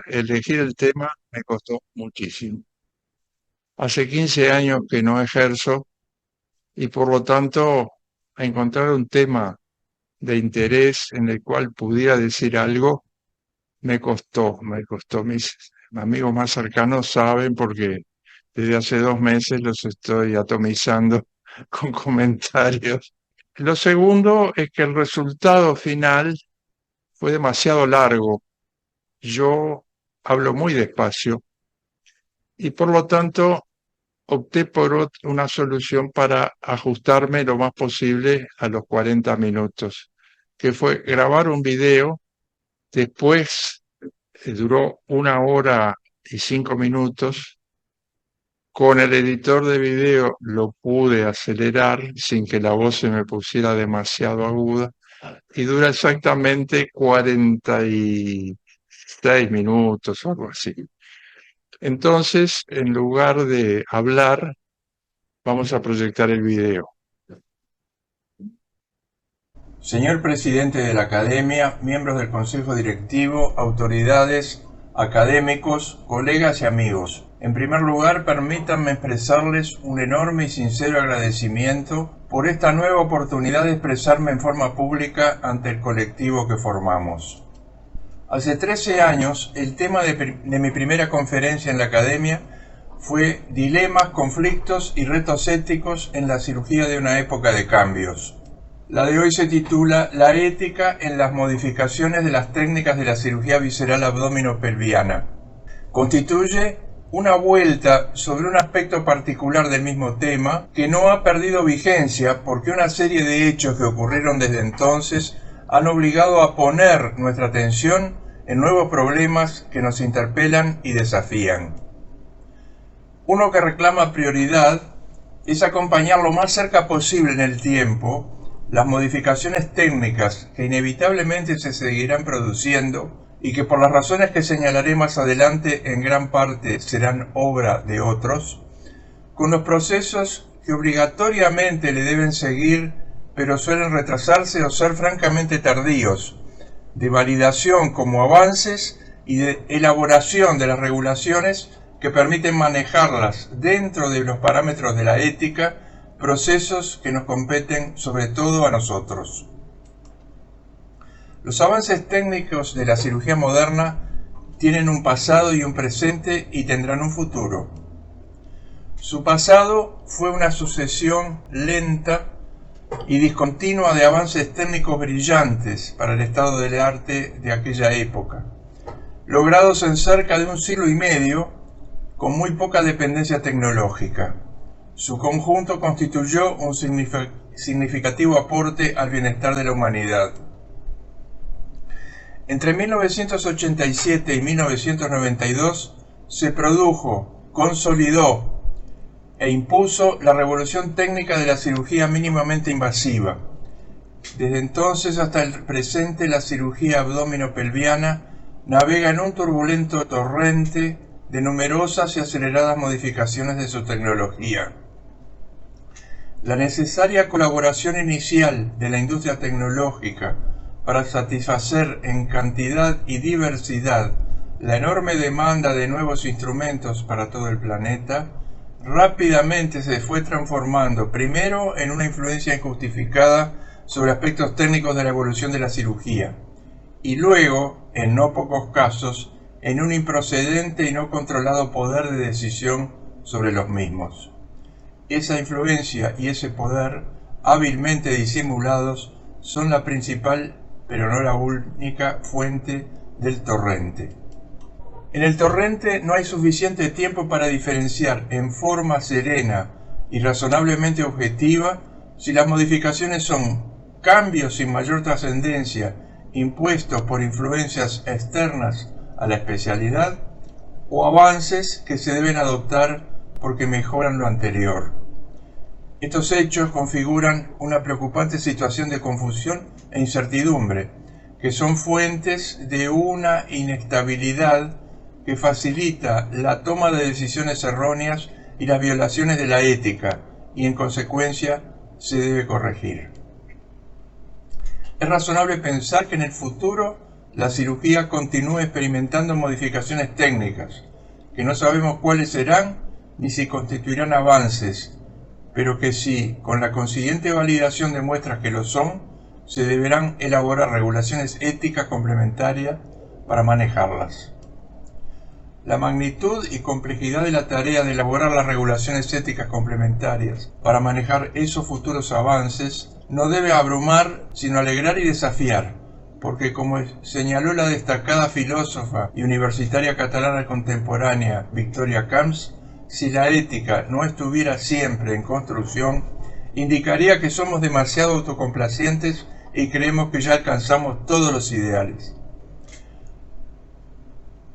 elegir el tema me costó muchísimo. Hace 15 años que no ejerzo y por lo tanto encontrar un tema de interés en el cual pudiera decir algo me costó. Mis amigos más cercanos saben porque desde hace 2 meses los estoy atomizando con comentarios. Lo segundo es que el resultado final fue demasiado largo. Yo hablo muy despacio y por lo tanto opté por una solución para ajustarme lo más posible a los 40 minutos, que fue grabar un video. Después duró 1 hora y 5 minutos. Con el editor de video lo pude acelerar sin que la voz se me pusiera demasiado aguda y dura exactamente 46 minutos o algo así. Entonces, en lugar de hablar, vamos a proyectar el video. Señor presidente de la Academia, miembros del Consejo Directivo, autoridades, académicos, colegas y amigos. En primer lugar, permítanme expresarles un enorme y sincero agradecimiento por esta nueva oportunidad de expresarme en forma pública ante el colectivo que formamos. Hace 13 años, el tema de mi primera conferencia en la Academia fue Dilemas, conflictos y retos éticos en la cirugía de una época de cambios. La de hoy se titula La ética en las modificaciones de las técnicas de la cirugía visceral abdominopelviana. Constituye una vuelta sobre un aspecto particular del mismo tema que no ha perdido vigencia porque una serie de hechos que ocurrieron desde entonces han obligado a poner nuestra atención en nuevos problemas que nos interpelan y desafían. Uno que reclama prioridad es acompañar lo más cerca posible en el tiempo las modificaciones técnicas que inevitablemente se seguirán produciendo y que por las razones que señalaré más adelante en gran parte serán obra de otros, con los procesos que obligatoriamente le deben seguir pero suelen retrasarse o ser francamente tardíos, de validación como avances y de elaboración de las regulaciones que permiten manejarlas dentro de los parámetros de la ética, procesos que nos competen sobre todo a nosotros. Los avances técnicos de la cirugía moderna tienen un pasado y un presente y tendrán un futuro. Su pasado fue una sucesión lenta y discontinua de avances técnicos brillantes para el estado del arte de aquella época, logrados en cerca de un siglo y medio con muy poca dependencia tecnológica. Su conjunto constituyó un significativo aporte al bienestar de la humanidad. Entre 1987 y 1992 se produjo, consolidó e impuso la revolución técnica de la cirugía mínimamente invasiva. Desde entonces hasta el presente, la cirugía abdominopelviana navega en un turbulento torrente de numerosas y aceleradas modificaciones de su tecnología. La necesaria colaboración inicial de la industria tecnológica para satisfacer en cantidad y diversidad la enorme demanda de nuevos instrumentos para todo el planeta, rápidamente se fue transformando primero en una influencia injustificada sobre aspectos técnicos de la evolución de la cirugía, y luego, en no pocos casos, en un improcedente y no controlado poder de decisión sobre los mismos. Esa influencia y ese poder, hábilmente disimulados, son la principal, pero no la única, fuente del torrente. En el torrente no hay suficiente tiempo para diferenciar en forma serena y razonablemente objetiva si las modificaciones son cambios sin mayor trascendencia impuestos por influencias externas a la especialidad o avances que se deben adoptar porque mejoran lo anterior. Estos hechos configuran una preocupante situación de confusión e incertidumbre, que son fuentes de una inestabilidad que facilita la toma de decisiones erróneas y las violaciones de la ética, y en consecuencia se debe corregir. Es razonable pensar que en el futuro la cirugía continúa experimentando modificaciones técnicas, que no sabemos cuáles serán ni si constituirán avances, pero que si, con la consiguiente validación de muestras que lo son, se deberán elaborar regulaciones éticas complementarias para manejarlas. La magnitud y complejidad de la tarea de elaborar las regulaciones éticas complementarias para manejar esos futuros avances no debe abrumar, sino alegrar y desafiar, porque como señaló la destacada filósofa y universitaria catalana contemporánea Victoria Camps, si la ética no estuviera siempre en construcción, indicaría que somos demasiado autocomplacientes y creemos que ya alcanzamos todos los ideales.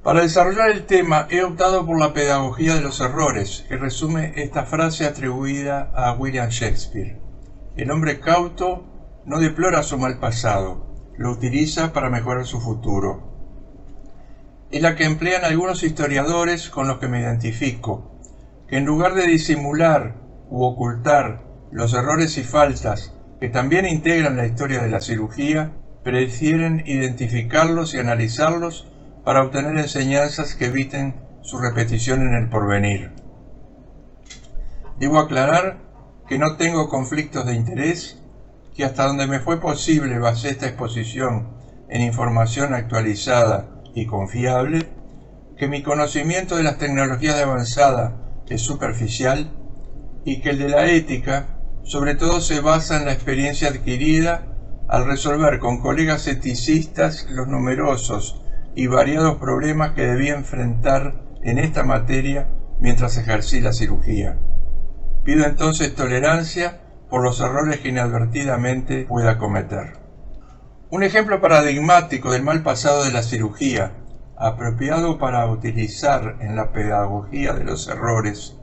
Para desarrollar el tema he optado por la pedagogía de los errores, que resume esta frase atribuida a William Shakespeare. El hombre cauto no deplora su mal pasado, lo utiliza para mejorar su futuro. Es la que emplean algunos historiadores con los que me identifico, que en lugar de disimular u ocultar los errores y faltas que también integran la historia de la cirugía, prefieren identificarlos y analizarlos para obtener enseñanzas que eviten su repetición en el porvenir. Debo aclarar que no tengo conflictos de interés, que hasta donde me fue posible basé esta exposición en información actualizada y confiable, que mi conocimiento de las tecnologías de avanzada es superficial y que el de la ética sobre todo se basa en la experiencia adquirida al resolver con colegas eticistas los numerosos y variados problemas que debía enfrentar en esta materia mientras ejercí la cirugía. Pido entonces tolerancia por los errores que inadvertidamente pueda cometer. Un ejemplo paradigmático del mal pasado de la cirugía, apropiado para utilizar en la pedagogía de los errores,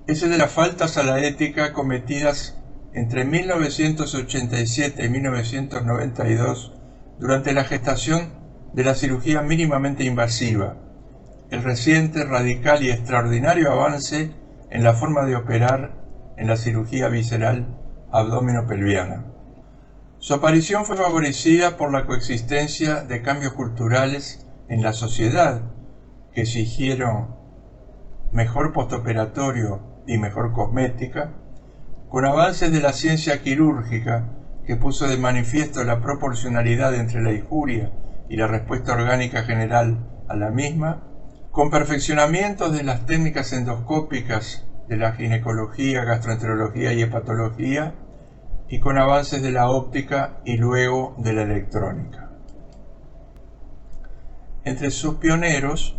es el de las faltas a la ética cometidas entre 1987 y 1992 durante la gestación de la cirugía mínimamente invasiva, el reciente, radical y extraordinario avance en la forma de operar en la cirugía visceral abdominopelviana. Su aparición fue favorecida por la coexistencia de cambios culturales en la sociedad que exigieron mejor postoperatorio y mejor cosmética, con avances de la ciencia quirúrgica que puso de manifiesto la proporcionalidad entre la injuria y la respuesta orgánica general a la misma, con perfeccionamientos de las técnicas endoscópicas de la ginecología, gastroenterología y hepatología, y con avances de la óptica y luego de la electrónica. Entre sus pioneros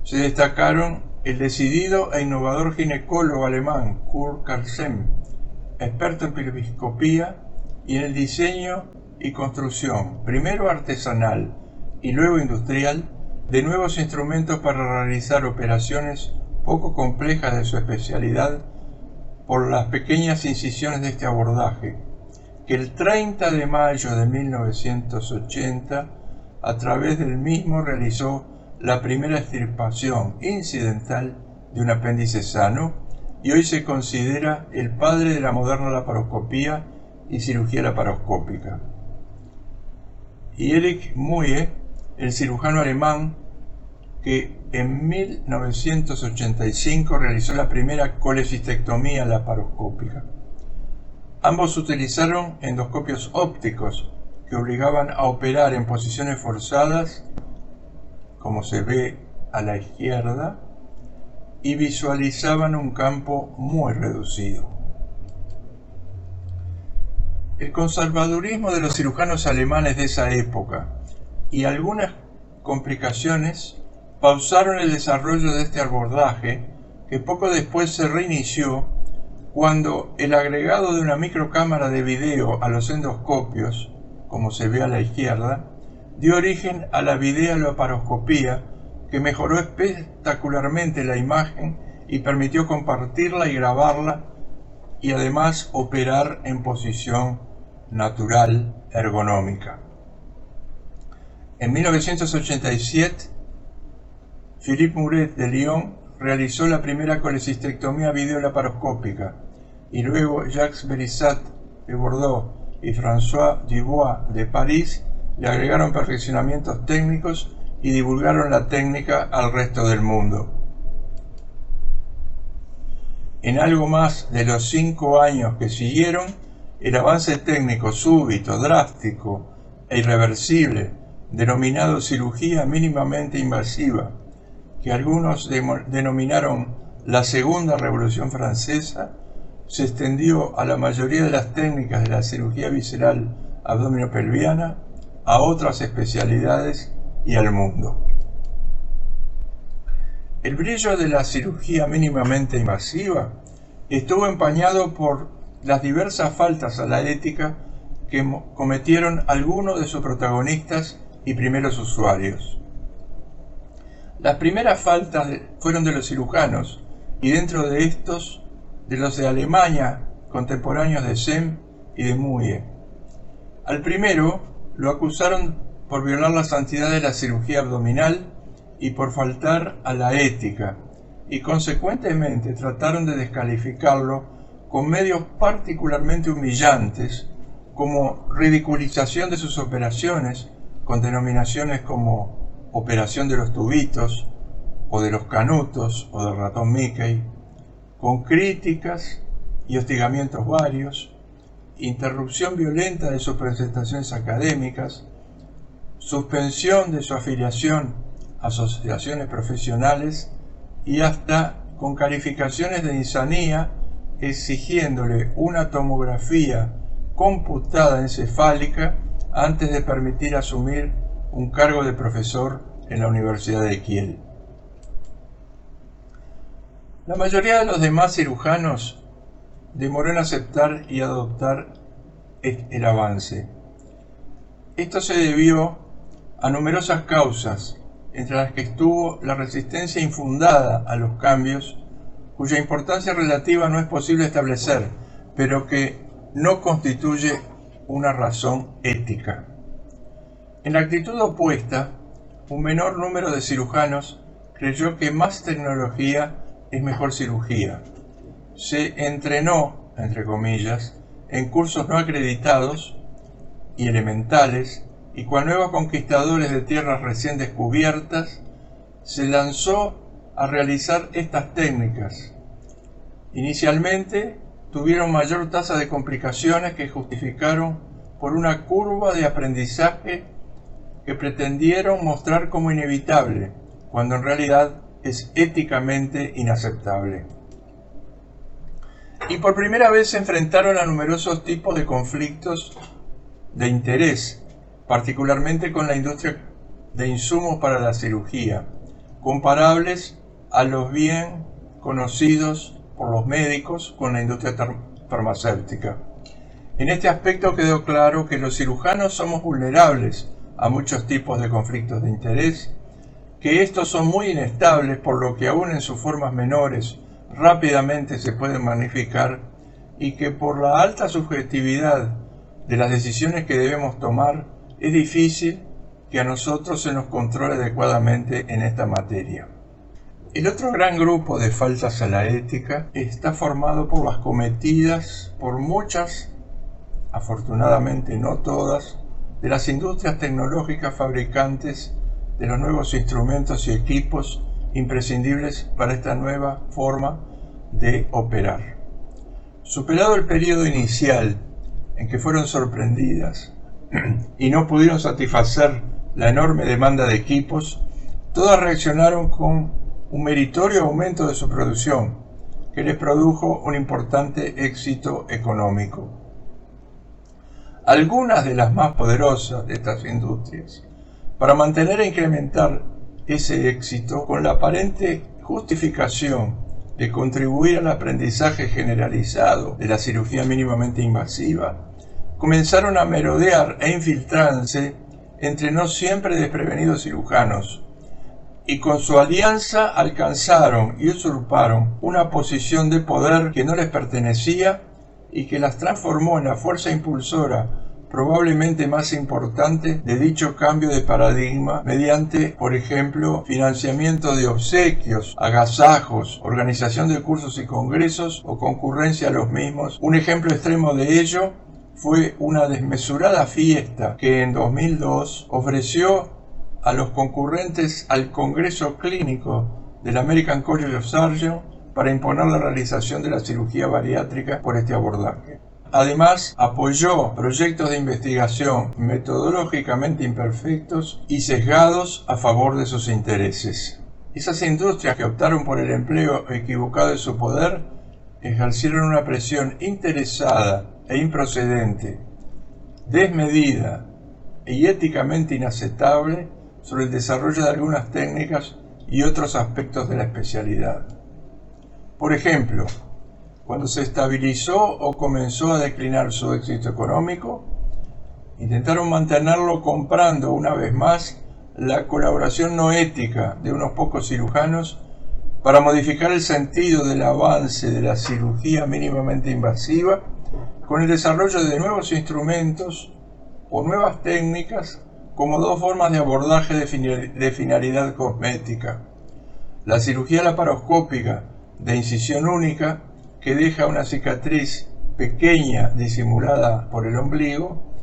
se destacaron el decidido e innovador ginecólogo alemán Kurt Karlsheim, experto en pelviscopía y en el diseño y construcción, primero artesanal y luego industrial, de nuevos instrumentos para realizar operaciones poco complejas de su especialidad por las pequeñas incisiones de este abordaje, que el 30 de mayo de 1980 a través del mismo realizó la primera extirpación incidental de un apéndice sano y hoy se considera el padre de la moderna laparoscopía y cirugía laparoscópica. Y Erich Muye, el cirujano alemán que en 1985 realizó la primera colecistectomía laparoscópica. Ambos utilizaron endoscopios ópticos que obligaban a operar en posiciones forzadas, como se ve a la izquierda, y visualizaban un campo muy reducido. El conservadurismo de los cirujanos alemanes de esa época y algunas complicaciones pausaron el desarrollo de este abordaje, que poco después se reinició cuando el agregado de una microcámara de video a los endoscopios, como se ve a la izquierda, dio origen a la videolaparoscopía, que mejoró espectacularmente la imagen y permitió compartirla y grabarla y además operar en posición natural ergonómica. En 1987, Philippe Muret de Lyon realizó la primera colecistectomía videolaparoscópica y luego Jacques Berisat de Bordeaux y François Dubois de París le agregaron perfeccionamientos técnicos y divulgaron la técnica al resto del mundo. En algo más de los 5 años que siguieron, el avance técnico súbito, drástico e irreversible, denominado cirugía mínimamente invasiva, que algunos denominaron la Segunda Revolución Francesa, se extendió a la mayoría de las técnicas de la cirugía visceral abdominopelviana, a otras especialidades y al mundo. El brillo de la cirugía mínimamente invasiva estuvo empañado por las diversas faltas a la ética que cometieron algunos de sus protagonistas y primeros usuarios. Las primeras faltas fueron de los cirujanos, y dentro de estos, de los de Alemania, contemporáneos de Sem y de Muye. Al primero lo acusaron por violar la santidad de la cirugía abdominal y por faltar a la ética, y consecuentemente trataron de descalificarlo con medios particularmente humillantes, como ridiculización de sus operaciones, con denominaciones como operación de los tubitos, o de los canutos, o del ratón Mickey, con críticas y hostigamientos varios, interrupción violenta de sus presentaciones académicas, suspensión de su afiliación a asociaciones profesionales y hasta con calificaciones de insanía, exigiéndole una tomografía computada encefálica antes de permitir asumir un cargo de profesor en la Universidad de Kiel. La mayoría de los demás cirujanos demoró en aceptar y adoptar el avance. Esto se debió a numerosas causas, entre las que estuvo la resistencia infundada a los cambios, cuya importancia relativa no es posible establecer, pero que no constituye una razón ética. En la actitud opuesta, un menor número de cirujanos creyó que más tecnología es mejor cirugía. Se entrenó, entre comillas, en cursos no acreditados y elementales, y cual nuevos conquistadores de tierras recién descubiertas, se lanzó a realizar estas técnicas. Inicialmente tuvieron mayor tasa de complicaciones que justificaron por una curva de aprendizaje que pretendieron mostrar como inevitable, cuando en realidad es éticamente inaceptable. Y por primera vez se enfrentaron a numerosos tipos de conflictos de interés, particularmente con la industria de insumos para la cirugía, comparables a los bien conocidos por los médicos con la industria farmacéutica. En este aspecto quedó claro que los cirujanos somos vulnerables a muchos tipos de conflictos de interés, que estos son muy inestables, por lo que aún en sus formas menores rápidamente se pueden magnificar, y que por la alta subjetividad de las decisiones que debemos tomar, es difícil que a nosotros se nos controle adecuadamente en esta materia. El otro gran grupo de faltas a la ética está formado por las cometidas por muchas, afortunadamente no todas, de las industrias tecnológicas fabricantes de los nuevos instrumentos y equipos imprescindibles para esta nueva forma de operar. Superado el periodo inicial en que fueron sorprendidas y no pudieron satisfacer la enorme demanda de equipos, todas reaccionaron con un meritorio aumento de su producción, que les produjo un importante éxito económico. Algunas de las más poderosas de estas industrias, para mantener e incrementar ese éxito, con la aparente justificación de contribuir al aprendizaje generalizado de la cirugía mínimamente invasiva, comenzaron a merodear e infiltrarse entre no siempre desprevenidos cirujanos, y con su alianza alcanzaron y usurparon una posición de poder que no les pertenecía y que las transformó en la fuerza impulsora probablemente más importante de dicho cambio de paradigma mediante, por ejemplo, financiamiento de obsequios, agasajos, organización de cursos y congresos o concurrencia a los mismos. Un ejemplo extremo de ello fue una desmesurada fiesta que en 2002 ofreció a los concurrentes al Congreso Clínico del American College of Surgeons para imponer la realización de la cirugía bariátrica por este abordaje. Además, apoyó proyectos de investigación metodológicamente imperfectos y sesgados a favor de sus intereses. Esas industrias que optaron por el empleo equivocado de su poder ejercieron una presión interesada e improcedente, desmedida y éticamente inaceptable sobre el desarrollo de algunas técnicas y otros aspectos de la especialidad. Por ejemplo, cuando se estabilizó o comenzó a declinar su éxito económico, intentaron mantenerlo comprando una vez más la colaboración no ética de unos pocos cirujanos para modificar el sentido del avance de la cirugía mínimamente invasiva con el desarrollo de nuevos instrumentos o nuevas técnicas como dos formas de abordaje de finalidad cosmética. La cirugía laparoscópica de incisión única, que deja una cicatriz pequeña disimulada por el ombligo,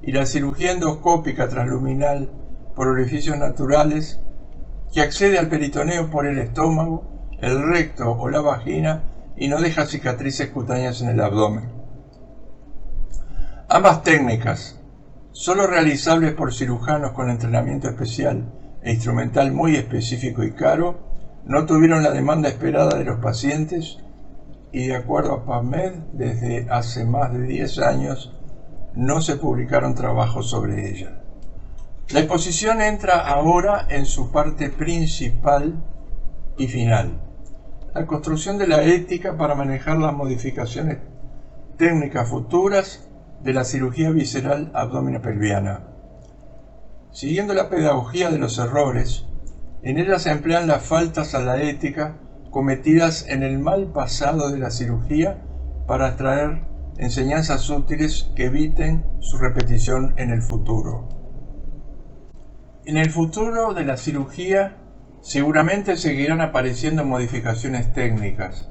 y la cirugía endoscópica transluminal por orificios naturales, que accede al peritoneo por el estómago, el recto o la vagina y no deja cicatrices cutáneas en el abdomen. Ambas técnicas, solo realizables por cirujanos con entrenamiento especial e instrumental muy específico y caro, no tuvieron la demanda esperada de los pacientes y, de acuerdo a PubMed, desde hace más de 10 años no se publicaron trabajos sobre ellas. La exposición entra ahora en su parte principal y final: la construcción de la ética para manejar las modificaciones técnicas futuras de la cirugía visceral abdominopelviana. Siguiendo la pedagogía de los errores, en ella se emplean las faltas a la ética cometidas en el mal pasado de la cirugía para extraer enseñanzas útiles que eviten su repetición en el futuro. En el futuro de la cirugía seguramente seguirán apareciendo modificaciones técnicas,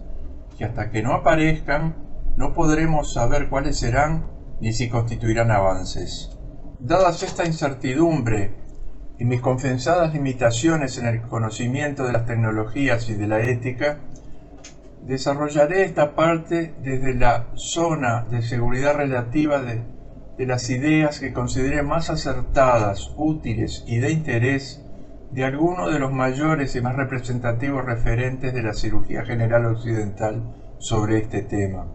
que hasta que no aparezcan no podremos saber cuáles serán ni si constituirán avances. Dadas esta incertidumbre y mis confesadas limitaciones en el conocimiento de las tecnologías y de la ética, desarrollaré esta parte desde la zona de seguridad relativa de las ideas que considere más acertadas, útiles y de interés de algunos de los mayores y más representativos referentes de la cirugía general occidental sobre este tema.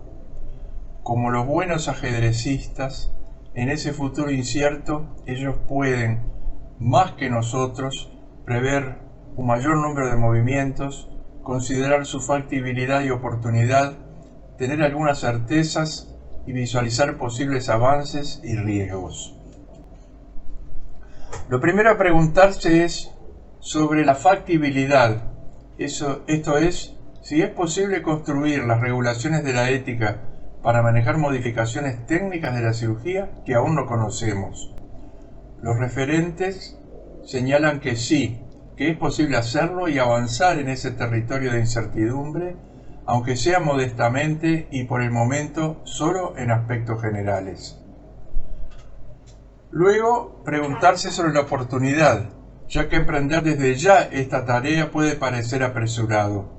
Como los buenos ajedrecistas, en ese futuro incierto ellos pueden, más que nosotros, prever un mayor número de movimientos, considerar su factibilidad y oportunidad, tener algunas certezas y visualizar posibles avances y riesgos. Lo primero a preguntarse es sobre la factibilidad, esto es, si es posible construir las regulaciones de la ética para manejar modificaciones técnicas de la cirugía que aún no conocemos. Los referentes señalan que sí, que es posible hacerlo y avanzar en ese territorio de incertidumbre, aunque sea modestamente y por el momento solo en aspectos generales. Luego, preguntarse sobre la oportunidad, ya que emprender desde ya esta tarea puede parecer apresurado.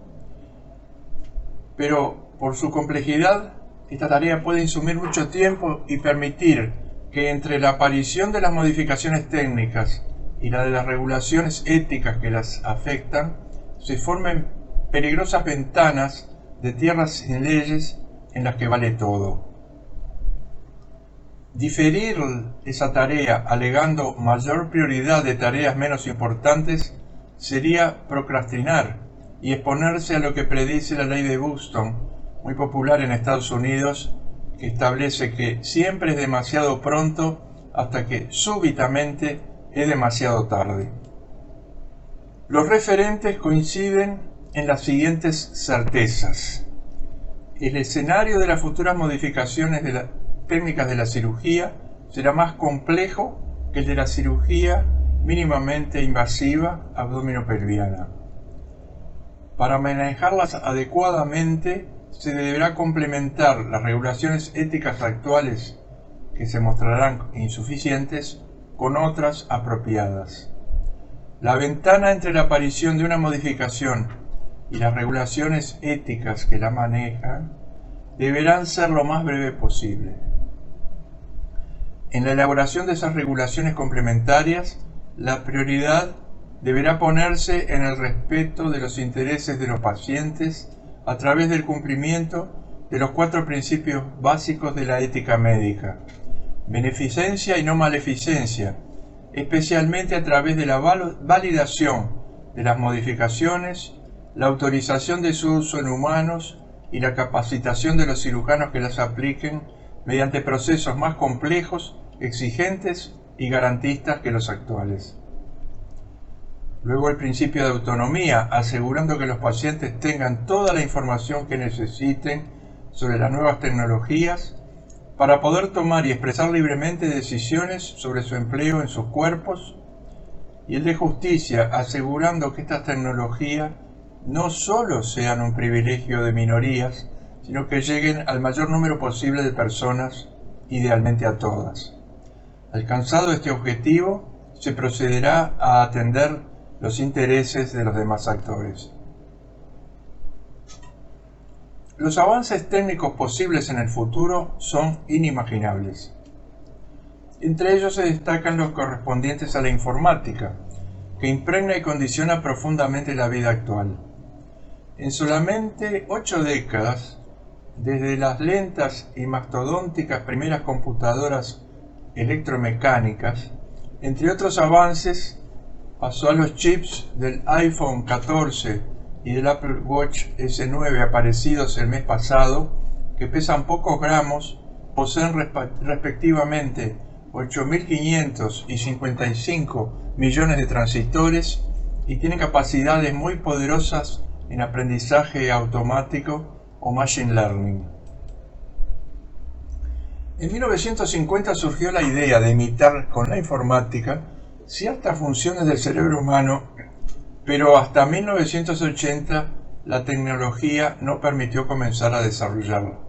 Pero, por su complejidad, esta tarea puede insumir mucho tiempo y permitir que entre la aparición de las modificaciones técnicas y la de las regulaciones éticas que las afectan, se formen peligrosas ventanas de tierras sin leyes en las que vale todo. Diferir esa tarea alegando mayor prioridad de tareas menos importantes sería procrastinar y exponerse a lo que predice la ley de Buxton, muy popular en Estados Unidos, que establece que siempre es demasiado pronto hasta que súbitamente es demasiado tarde. Los referentes coinciden en las siguientes certezas. El escenario de las futuras modificaciones de las técnicas de la cirugía será más complejo que el de la cirugía mínimamente invasiva abdominopelviana. Para manejarlas adecuadamente se deberá complementar las regulaciones éticas actuales que se mostrarán insuficientes, con otras apropiadas. La ventana entre la aparición de una modificación y las regulaciones éticas que la manejan deberán ser lo más breve posible. En la elaboración de esas regulaciones complementarias, la prioridad deberá ponerse en el respeto de los intereses de los pacientes a través del cumplimiento de los 4 principios básicos de la ética médica: beneficencia y no maleficencia, especialmente a través de la validación de las modificaciones, la autorización de su uso en humanos y la capacitación de los cirujanos que las apliquen mediante procesos más complejos, exigentes y garantistas que los actuales. Luego el principio de autonomía, asegurando que los pacientes tengan toda la información que necesiten sobre las nuevas tecnologías para poder tomar y expresar libremente decisiones sobre su empleo en sus cuerpos, y el de justicia, asegurando que estas tecnologías no solo sean un privilegio de minorías, sino que lleguen al mayor número posible de personas, idealmente a todas. Alcanzado este objetivo, se procederá a atender los intereses de los demás actores. Los avances técnicos posibles en el futuro son inimaginables. Entre ellos se destacan los correspondientes a la informática, que impregna y condiciona profundamente la vida actual. En solamente 8 décadas, desde las lentas y mastodónticas primeras computadoras electromecánicas, entre otros avances, pasó a los chips del iPhone 14 y del Apple Watch S9 aparecidos el mes pasado, que pesan pocos gramos, poseen respectivamente 8.500 y 55 millones de transistores y tienen capacidades muy poderosas en aprendizaje automático o machine learning. En 1950 surgió la idea de imitar con la informática ciertas funciones del cerebro humano, pero hasta 1980 la tecnología no permitió comenzar a desarrollarla.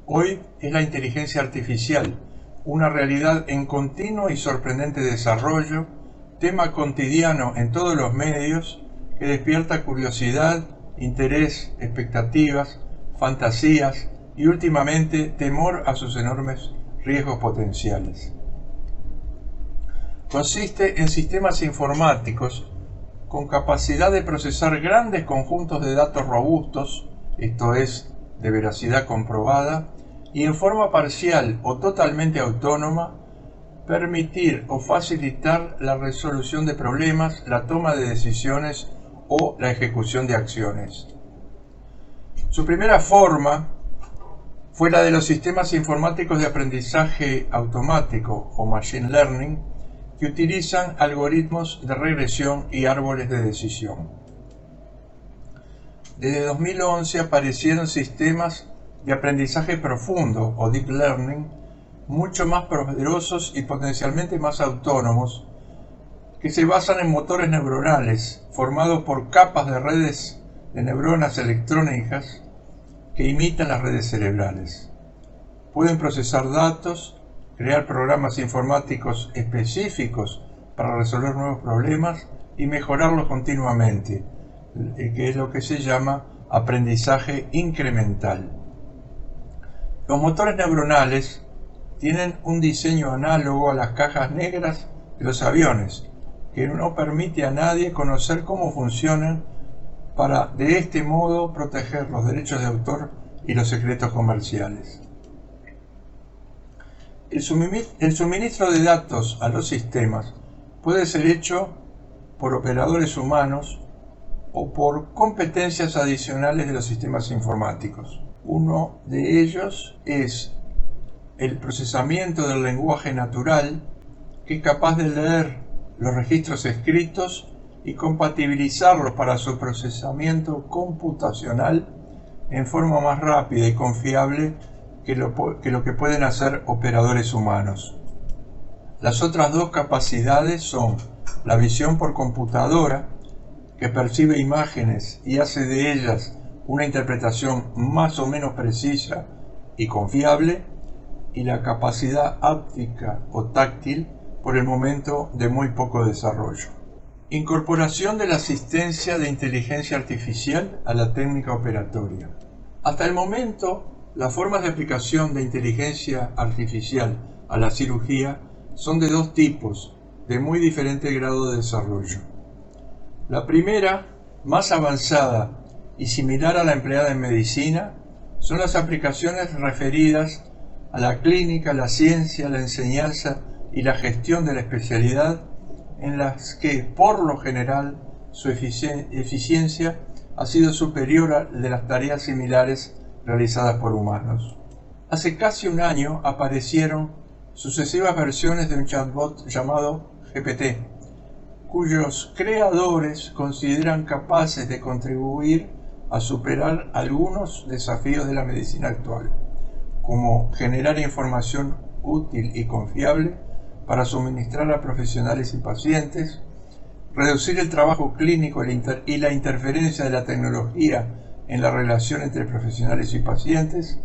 Hoy es la inteligencia artificial, una realidad en continuo y sorprendente desarrollo, tema cotidiano en todos los medios, que despierta curiosidad, interés, expectativas, fantasías y últimamente temor a sus enormes riesgos potenciales. Consiste en sistemas informáticos con capacidad de procesar grandes conjuntos de datos robustos, esto es, de veracidad comprobada, y en forma parcial o totalmente autónoma, permitir o facilitar la resolución de problemas, la toma de decisiones o la ejecución de acciones. Su primera forma fue la de los sistemas informáticos de aprendizaje automático o machine learning, que utilizan algoritmos de regresión y árboles de decisión. Desde 2011 aparecieron sistemas de aprendizaje profundo o deep learning mucho más poderosos y potencialmente más autónomos, que se basan en motores neuronales formados por capas de redes de neuronas electrónicas que imitan las redes cerebrales. Pueden procesar datos, crear programas informáticos específicos para resolver nuevos problemas y mejorarlos continuamente, que es lo que se llama aprendizaje incremental. Los motores neuronales tienen un diseño análogo a las cajas negras de los aviones, que no permite a nadie conocer cómo funcionan para de este modo proteger los derechos de autor y los secretos comerciales. El suministro de datos a los sistemas puede ser hecho por operadores humanos o por competencias adicionales de los sistemas informáticos. Uno de ellos es el procesamiento del lenguaje natural, que es capaz de leer los registros escritos y compatibilizarlos para su procesamiento computacional en forma más rápida y confiable que lo que pueden hacer operadores humanos. Las otras dos capacidades son la visión por computadora, que percibe imágenes y hace de ellas una interpretación más o menos precisa y confiable, y la capacidad áptica o táctil por el momento de muy poco desarrollo. Incorporación de la asistencia de inteligencia artificial a la técnica operatoria. Hasta el momento, las formas de aplicación de inteligencia artificial a la cirugía son de dos tipos, de muy diferente grado de desarrollo. La primera, más avanzada y similar a la empleada en medicina, son las aplicaciones referidas a la clínica, la ciencia, la enseñanza y la gestión de la especialidad, en las que, por lo general, su eficiencia ha sido superior a de las tareas similares realizadas por humanos. Hace casi un año aparecieron sucesivas versiones de un chatbot llamado GPT, cuyos creadores consideran capaces de contribuir a superar algunos desafíos de la medicina actual, como generar información útil y confiable para suministrar a profesionales y pacientes, reducir el trabajo clínico y la interferencia de la tecnología en la relación entre profesionales y pacientes,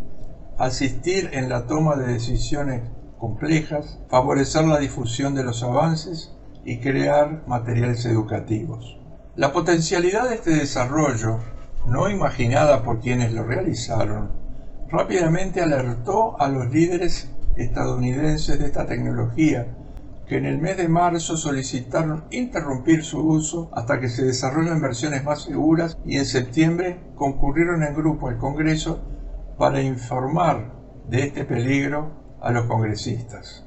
asistir en la toma de decisiones complejas, favorecer la difusión de los avances y crear materiales educativos. La potencialidad de este desarrollo, no imaginada por quienes lo realizaron, rápidamente alertó a los líderes estadounidenses de esta tecnología, que en el mes de marzo solicitaron interrumpir su uso hasta que se desarrollen versiones más seguras, y en septiembre concurrieron en grupo al Congreso para informar de este peligro a los congresistas.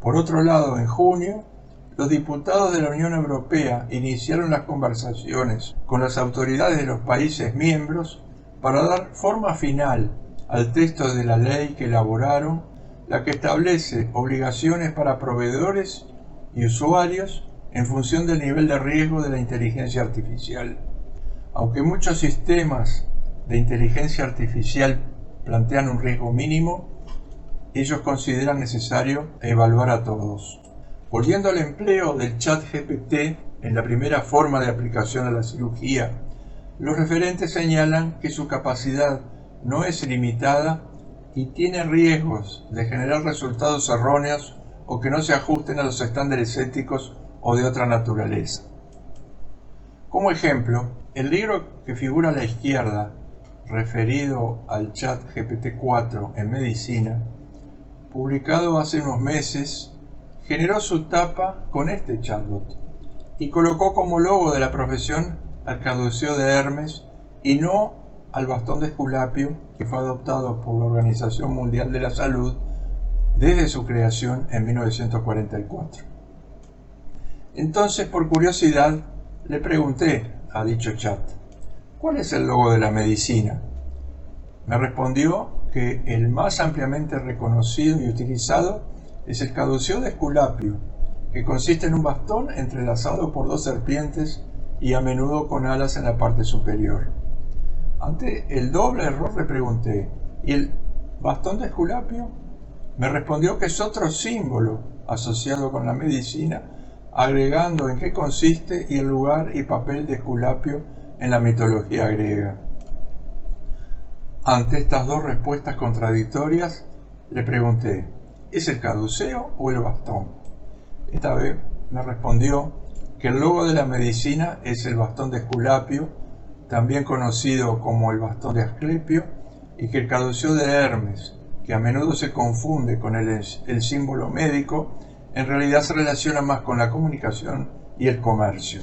Por otro lado, en junio, los diputados de la Unión Europea iniciaron las conversaciones con las autoridades de los países miembros para dar forma final al texto de la ley que elaboraron, la que establece obligaciones para proveedores y usuarios en función del nivel de riesgo de la inteligencia artificial. Aunque muchos sistemas de inteligencia artificial plantean un riesgo mínimo, ellos consideran necesario evaluar a todos. Volviendo al empleo del ChatGPT en la primera forma de aplicación a la cirugía, los referentes señalan que su capacidad no es limitada y tiene riesgos de generar resultados erróneos o que no se ajusten a los estándares éticos o de otra naturaleza. Como ejemplo, el libro que figura a la izquierda, referido al ChatGPT 4 en medicina, publicado hace unos meses, generó su tapa con este chatbot y colocó como logo de la profesión al caduceo de Hermes y no al bastón de Esculapio, que fue adoptado por la Organización Mundial de la Salud desde su creación en 1944. Entonces, por curiosidad, le pregunté a dicho chat, ¿cuál es el logo de la medicina? Me respondió que el más ampliamente reconocido y utilizado es el caduceo de Esculapio, que consiste en un bastón entrelazado por dos serpientes y a menudo con alas en la parte superior. Ante el doble error le pregunté, ¿y el bastón de Esculapio? Me respondió que es otro símbolo asociado con la medicina, agregando en qué consiste y el lugar y papel de Esculapio en la mitología griega. Ante estas dos respuestas contradictorias, le pregunté, ¿es el caduceo o el bastón? Esta vez me respondió que el logo de la medicina es el bastón de Esculapio, también conocido como el bastón de Asclepio, y que el caduceo de Hermes, que a menudo se confunde con el símbolo médico, en realidad se relaciona más con la comunicación y el comercio.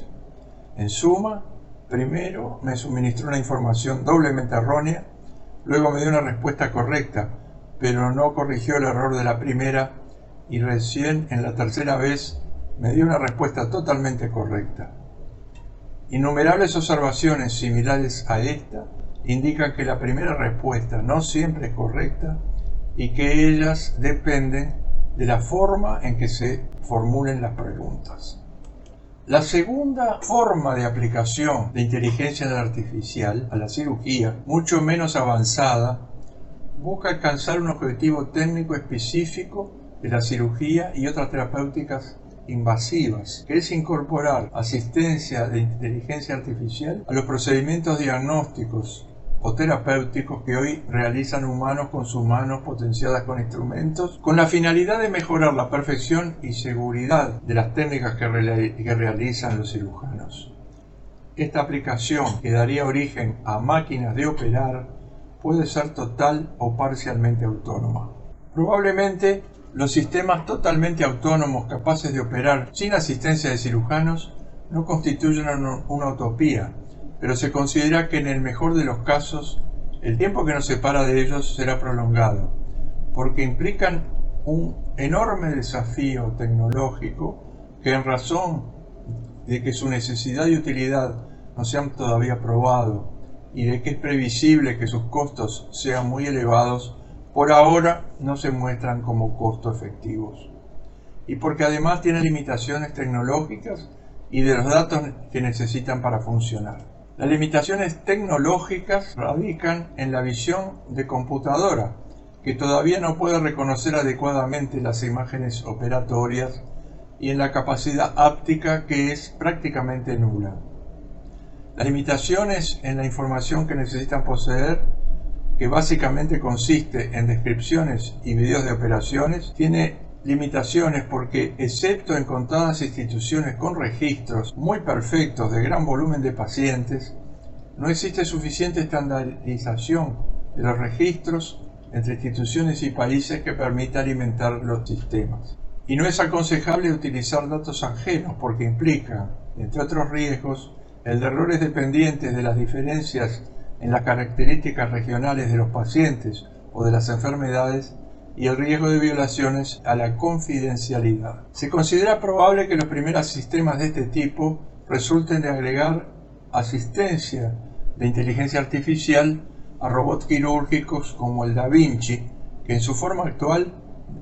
En suma, primero me suministró una información doblemente errónea, luego me dio una respuesta correcta, pero no corrigió el error de la primera, y recién en la tercera vez me dio una respuesta totalmente correcta. Innumerables observaciones similares a esta indican que la primera respuesta no siempre es correcta y que ellas dependen de la forma en que se formulen las preguntas. La segunda forma de aplicación de inteligencia artificial a la cirugía, mucho menos avanzada, busca alcanzar un objetivo técnico específico de la cirugía y otras terapéuticas invasivas, que es incorporar asistencia de inteligencia artificial a los procedimientos diagnósticos o terapéuticos que hoy realizan humanos con sus manos potenciadas con instrumentos, con la finalidad de mejorar la perfección y seguridad de las técnicas que realizan los cirujanos. Esta aplicación, que daría origen a máquinas de operar, puede ser total o parcialmente autónoma. Probablemente los sistemas totalmente autónomos capaces de operar sin asistencia de cirujanos no constituyen una utopía, pero se considera que en el mejor de los casos el tiempo que nos separa de ellos será prolongado, porque implican un enorme desafío tecnológico que, en razón de que su necesidad y utilidad no se han todavía probado y de que es previsible que sus costos sean muy elevados, por ahora no se muestran como costo efectivos. Y porque además tienen limitaciones tecnológicas y de los datos que necesitan para funcionar. Las limitaciones tecnológicas radican en la visión de computadora, que todavía no puede reconocer adecuadamente las imágenes operatorias, y en la capacidad áptica, que es prácticamente nula. Las limitaciones en la información que necesitan poseer, que básicamente consiste en descripciones y videos de operaciones, tiene limitaciones porque, excepto en contadas instituciones con registros muy perfectos de gran volumen de pacientes, no existe suficiente estandarización de los registros entre instituciones y países que permita alimentar los sistemas. Y no es aconsejable utilizar datos ajenos porque implica, entre otros riesgos, el de errores dependientes de las diferencias en las características regionales de los pacientes o de las enfermedades, y el riesgo de violaciones a la confidencialidad. Se considera probable que los primeros sistemas de este tipo resulten de agregar asistencia de inteligencia artificial a robots quirúrgicos como el Da Vinci, que en su forma actual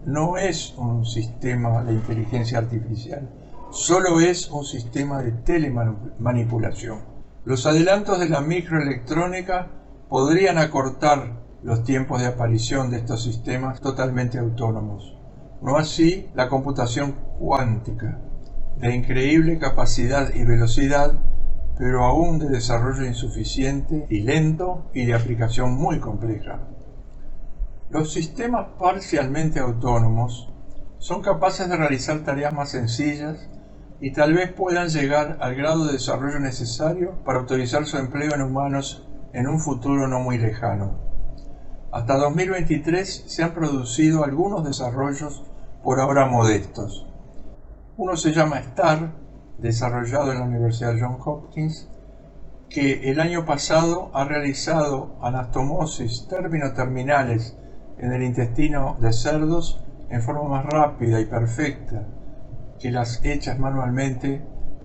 no es un sistema de inteligencia artificial, solo es un sistema de telemanipulación. Los adelantos de la microelectrónica podrían acortar los tiempos de aparición de estos sistemas totalmente autónomos. No así la computación cuántica, de increíble capacidad y velocidad, pero aún de desarrollo insuficiente y lento y de aplicación muy compleja. Los sistemas parcialmente autónomos son capaces de realizar tareas más sencillas y tal vez puedan llegar al grado de desarrollo necesario para autorizar su empleo en humanos en un futuro no muy lejano. Hasta 2023 se han producido algunos desarrollos por ahora modestos. Uno se llama STAR, desarrollado en la Universidad Johns Hopkins, que el año pasado ha realizado anastomosis término-terminales en el intestino de cerdos en forma más rápida y perfecta que las hechas manualmente,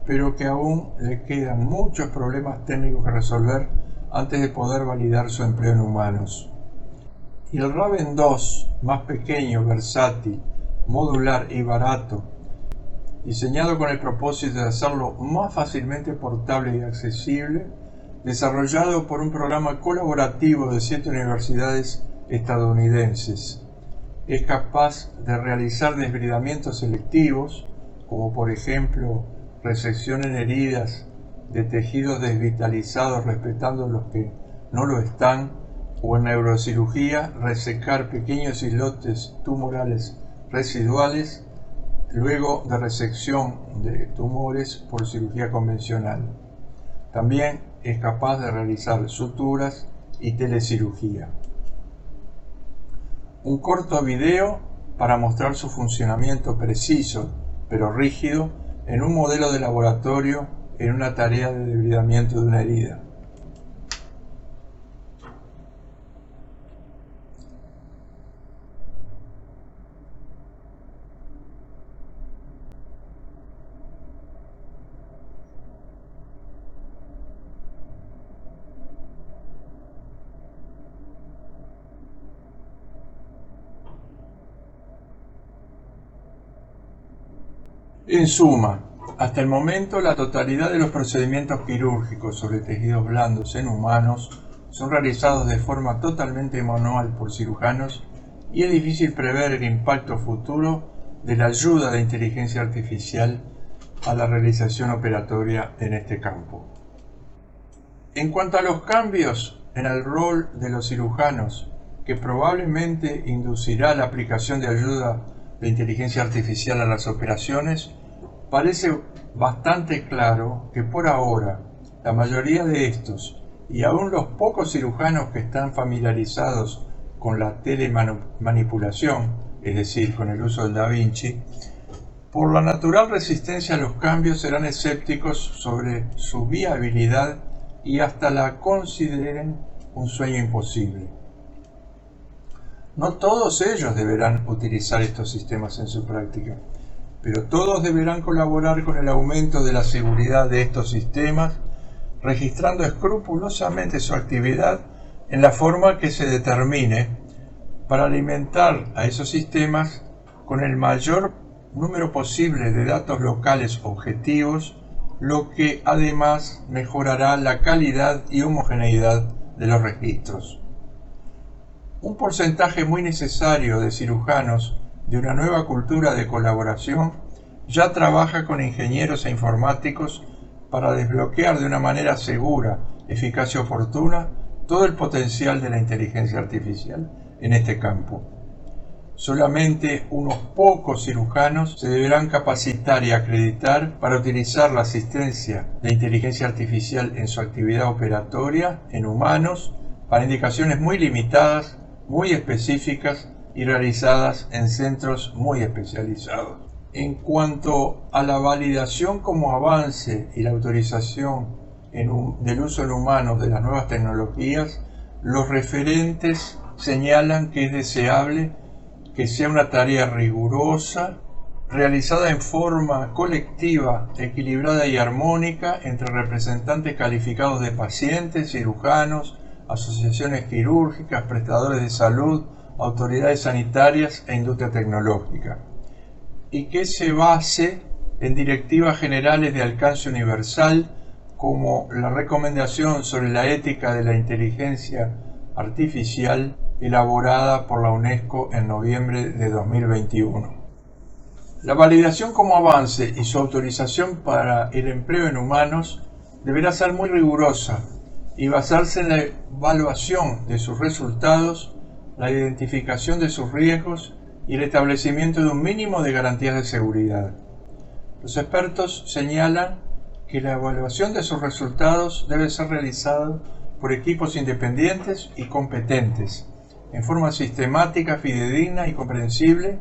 pero que aún le quedan muchos problemas técnicos que resolver antes de poder validar su empleo en humanos. Y el Raven 2, más pequeño, versátil, modular y barato, diseñado con el propósito de hacerlo más fácilmente portable y accesible, desarrollado por un programa colaborativo de 7 universidades estadounidenses. Es capaz de realizar desbridamientos selectivos, como por ejemplo resección en heridas de tejidos desvitalizados respetando los que no lo están, o en neurocirugía resecar pequeños islotes tumorales residuales luego de resección de tumores por cirugía convencional. También es capaz de realizar suturas y telecirugía. Un corto video para mostrar su funcionamiento preciso pero rígido en un modelo de laboratorio en una tarea de debridamiento de una herida. En suma, hasta el momento la totalidad de los procedimientos quirúrgicos sobre tejidos blandos en humanos son realizados de forma totalmente manual por cirujanos y es difícil prever el impacto futuro de la ayuda de inteligencia artificial a la realización operatoria en este campo. En cuanto a los cambios en el rol de los cirujanos, que probablemente inducirá la aplicación de ayuda de inteligencia artificial a las operaciones, parece bastante claro que por ahora la mayoría de estos, y aún los pocos cirujanos que están familiarizados con la telemanipulación, es decir, con el uso del Da Vinci, por la natural resistencia a los cambios serán escépticos sobre su viabilidad y hasta la consideren un sueño imposible. No todos ellos deberán utilizar estos sistemas en su práctica, pero todos deberán colaborar con el aumento de la seguridad de estos sistemas, registrando escrupulosamente su actividad en la forma que se determine para alimentar a esos sistemas con el mayor número posible de datos locales objetivos, lo que además mejorará la calidad y homogeneidad de los registros. Un porcentaje muy necesario de cirujanos de una nueva cultura de colaboración ya trabaja con ingenieros e informáticos para desbloquear de una manera segura, eficaz y oportuna todo el potencial de la inteligencia artificial en este campo. Solamente unos pocos cirujanos se deberán capacitar y acreditar para utilizar la asistencia de inteligencia artificial en su actividad operatoria en humanos para indicaciones muy limitadas, muy específicas y realizadas en centros muy especializados. En cuanto a la validación como avance y la autorización del uso en humanos de las nuevas tecnologías, los referentes señalan que es deseable que sea una tarea rigurosa, realizada en forma colectiva, equilibrada y armónica entre representantes calificados de pacientes, cirujanos, asociaciones quirúrgicas, prestadores de salud, autoridades sanitarias e industria tecnológica, y que se base en directivas generales de alcance universal como la recomendación sobre la ética de la inteligencia artificial elaborada por la UNESCO en noviembre de 2021. La validación como avance y su autorización para el empleo en humanos deberá ser muy rigurosa y basarse en la evaluación de sus resultados, la identificación de sus riesgos y el establecimiento de un mínimo de garantías de seguridad. Los expertos señalan que la evaluación de sus resultados debe ser realizada por equipos independientes y competentes, en forma sistemática, fidedigna y comprensible,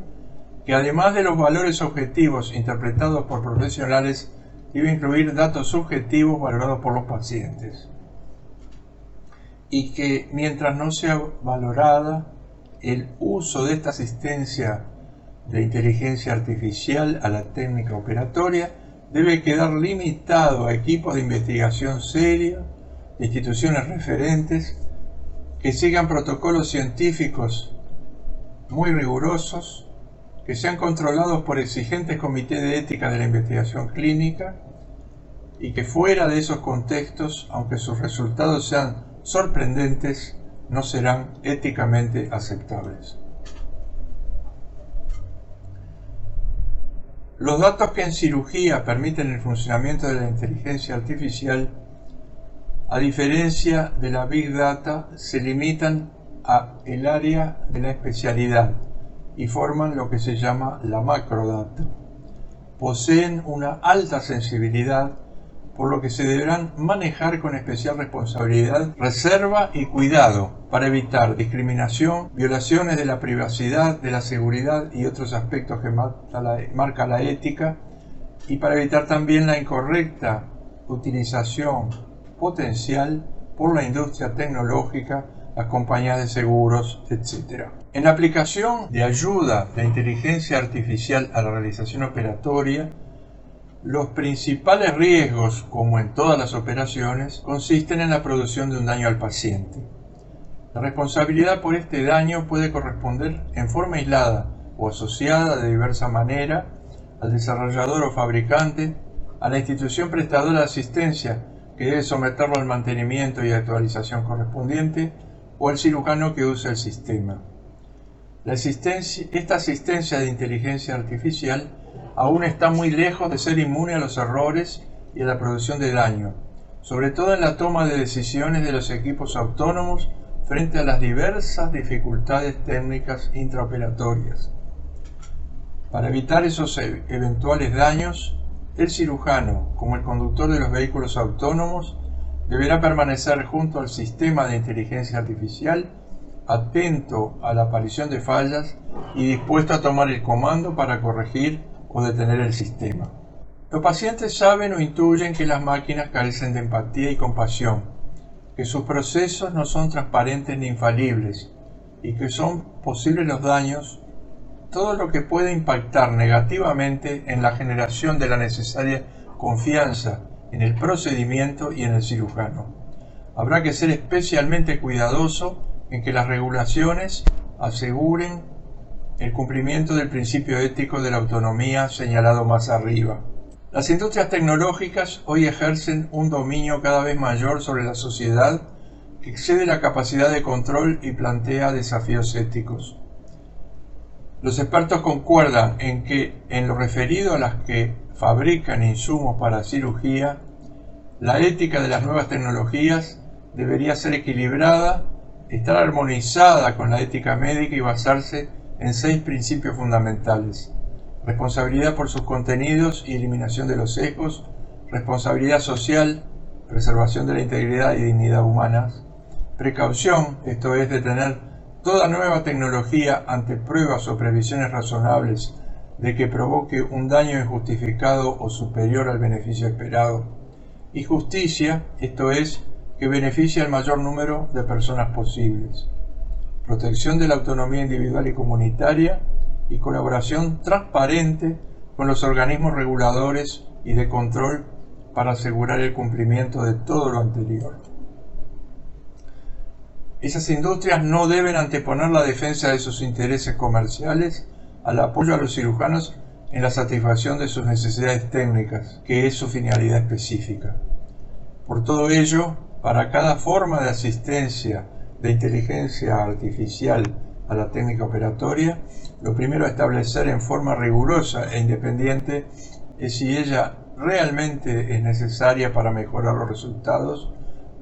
que además de los valores objetivos interpretados por profesionales, debe incluir datos subjetivos valorados por los pacientes. Y que mientras no sea valorada, el uso de esta asistencia de inteligencia artificial a la técnica operatoria debe quedar limitado a equipos de investigación seria, de instituciones referentes, que sigan protocolos científicos muy rigurosos, que sean controlados por exigentes comités de ética de la investigación clínica y que fuera de esos contextos, aunque sus resultados sean sorprendentes, no serán éticamente aceptables. Los datos que en cirugía permiten el funcionamiento de la inteligencia artificial, a diferencia de la Big Data, se limitan a el área de la especialidad y forman lo que se llama la macrodata. Poseen una alta sensibilidad, por lo que se deberán manejar con especial responsabilidad, reserva y cuidado para evitar discriminación, violaciones de la privacidad, de la seguridad y otros aspectos que marca la ética, y para evitar también la incorrecta utilización potencial por la industria tecnológica, las compañías de seguros, etc. En la aplicación de ayuda de inteligencia artificial a la realización operatoria, los principales riesgos, como en todas las operaciones, consisten en la producción de un daño al paciente. La responsabilidad por este daño puede corresponder en forma aislada o asociada de diversa manera al desarrollador o fabricante, a la institución prestadora de asistencia que debe someterlo al mantenimiento y actualización correspondiente, o al cirujano que usa el sistema. Esta asistencia de inteligencia artificial aún está muy lejos de ser inmune a los errores y a la producción de daño, sobre todo en la toma de decisiones de los equipos autónomos frente a las diversas dificultades técnicas intraoperatorias. Para evitar esos eventuales daños, el cirujano, como el conductor de los vehículos autónomos, deberá permanecer junto al sistema de inteligencia artificial, atento a la aparición de fallas y dispuesto a tomar el comando para corregir o detener el sistema. Los pacientes saben o intuyen que las máquinas carecen de empatía y compasión, que sus procesos no son transparentes ni infalibles y que son posibles los daños, todo lo que puede impactar negativamente en la generación de la necesaria confianza en el procedimiento y en el cirujano. Habrá que ser especialmente cuidadoso en que las regulaciones aseguren el cumplimiento del principio ético de la autonomía señalado más arriba. Las industrias tecnológicas hoy ejercen un dominio cada vez mayor sobre la sociedad que excede la capacidad de control y plantea desafíos éticos. Los expertos concuerdan en que, en lo referido a las que fabrican insumos para cirugía, la ética de las nuevas tecnologías debería ser equilibrada, estar armonizada con la ética médica y basarse en 6 principios fundamentales: responsabilidad por sus contenidos y eliminación de los sesgos, responsabilidad social, preservación de la integridad y dignidad humanas, precaución, esto es, detener toda nueva tecnología ante pruebas o previsiones razonables de que provoque un daño injustificado o superior al beneficio esperado, y justicia, esto es, que beneficie al mayor número de personas posibles, protección de la autonomía individual y comunitaria, y colaboración transparente con los organismos reguladores y de control para asegurar el cumplimiento de todo lo anterior. Esas industrias no deben anteponer la defensa de sus intereses comerciales al apoyo a los cirujanos en la satisfacción de sus necesidades técnicas, que es su finalidad específica. Por todo ello, para cada forma de asistencia de inteligencia artificial a la técnica operatoria, lo primero a establecer en forma rigurosa e independiente es si ella realmente es necesaria para mejorar los resultados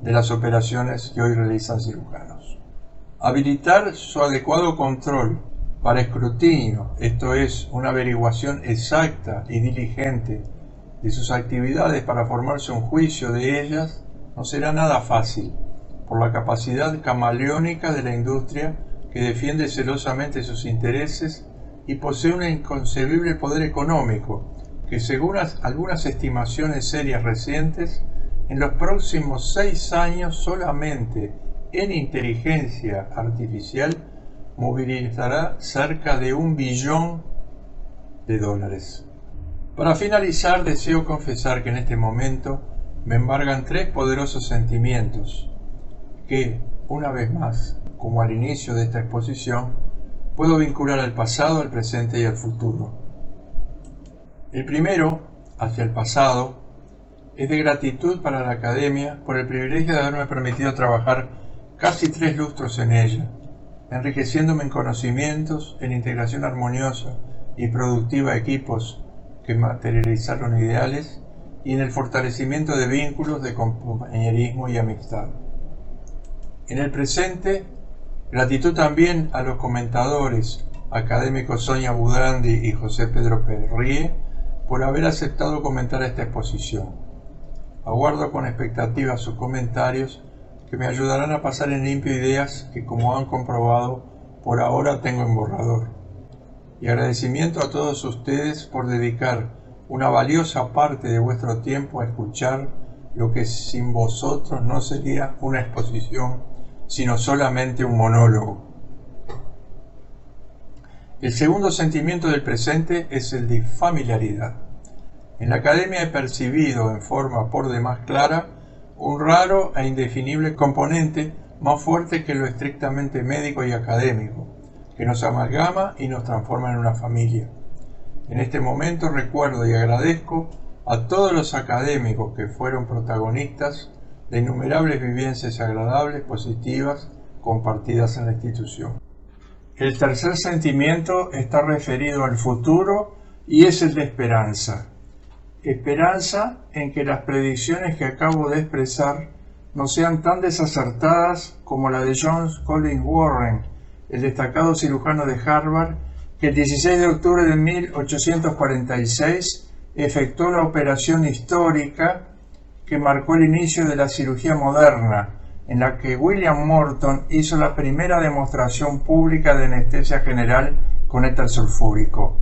de las operaciones que hoy realizan cirujanos. Habilitar su adecuado control para escrutinio, esto es, una averiguación exacta y diligente de sus actividades para formarse un juicio de ellas, no será nada fácil, por la capacidad camaleónica de la industria que defiende celosamente sus intereses y posee un inconcebible poder económico que, según algunas estimaciones serias recientes, en los próximos 6 años solamente en inteligencia artificial movilizará cerca de $1 billón. Para finalizar, deseo confesar que en este momento me embargan 3 poderosos sentimientos que, una vez más, como al inicio de esta exposición, puedo vincular al pasado, al presente y al futuro. El primero, hacia el pasado, es de gratitud para la Academia por el privilegio de haberme permitido trabajar casi 3 lustros en ella, enriqueciéndome en conocimientos, en integración armoniosa y productiva de equipos que materializaron ideales y en el fortalecimiento de vínculos de compañerismo y amistad. En el presente, gratitud también a los comentadores académicos Sonia Budrandi y José Pedro Perrie por haber aceptado comentar esta exposición. Aguardo con expectativa sus comentarios que me ayudarán a pasar en limpio ideas que, como han comprobado, por ahora tengo en borrador. Y agradecimiento a todos ustedes por dedicar una valiosa parte de vuestro tiempo a escuchar lo que sin vosotros no sería una exposición, sino solamente un monólogo. El segundo sentimiento del presente es el de familiaridad. En la Academia he percibido en forma por demás clara un raro e indefinible componente más fuerte que lo estrictamente médico y académico, que nos amalgama y nos transforma en una familia. En este momento recuerdo y agradezco a todos los académicos que fueron protagonistas de innumerables vivencias agradables, positivas, compartidas en la institución. El tercer sentimiento está referido al futuro y es el de esperanza. Esperanza en que las predicciones que acabo de expresar no sean tan desacertadas como la de John Collins Warren, el destacado cirujano de Harvard, que el 16 de octubre de 1846 efectuó la operación histórica que marcó el inicio de la cirugía moderna, en la que William Morton hizo la primera demostración pública de anestesia general con éter sulfúrico.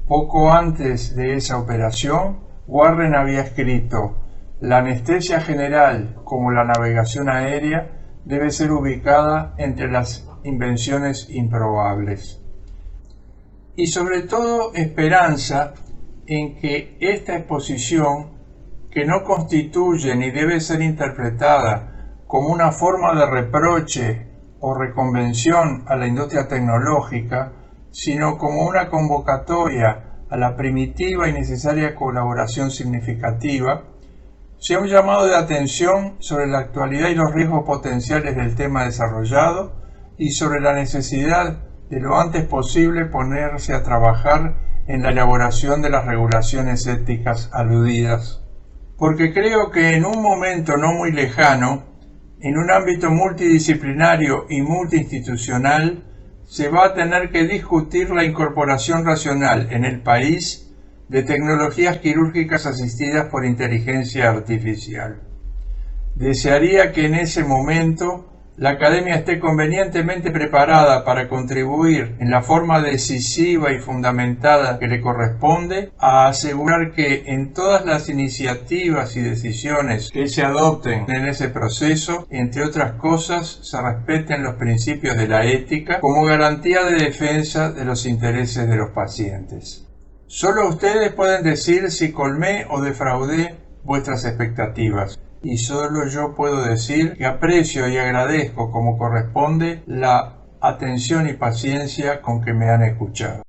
Poco antes de esa operación, Warren había escrito: la anestesia general, como la navegación aérea, debe ser ubicada entre las invenciones improbables. Y sobre todo esperanza en que esta exposición, que no constituye ni debe ser interpretada como una forma de reproche o reconvención a la industria tecnológica, sino como una convocatoria a la primitiva y necesaria colaboración significativa, sea un llamado de atención sobre la actualidad y los riesgos potenciales del tema desarrollado y sobre la necesidad de lo antes posible ponerse a trabajar en la elaboración de las regulaciones éticas aludidas. Porque creo que en un momento no muy lejano, en un ámbito multidisciplinario y multiinstitucional, se va a tener que discutir la incorporación racional en el país de tecnologías quirúrgicas asistidas por inteligencia artificial. Desearía que en ese momento la academia esté convenientemente preparada para contribuir en la forma decisiva y fundamentada que le corresponde a asegurar que en todas las iniciativas y decisiones que se adopten en ese proceso, entre otras cosas, se respeten los principios de la ética como garantía de defensa de los intereses de los pacientes. Solo ustedes pueden decir si colmé o defraudé vuestras expectativas. Y solo yo puedo decir que aprecio y agradezco como corresponde la atención y paciencia con que me han escuchado.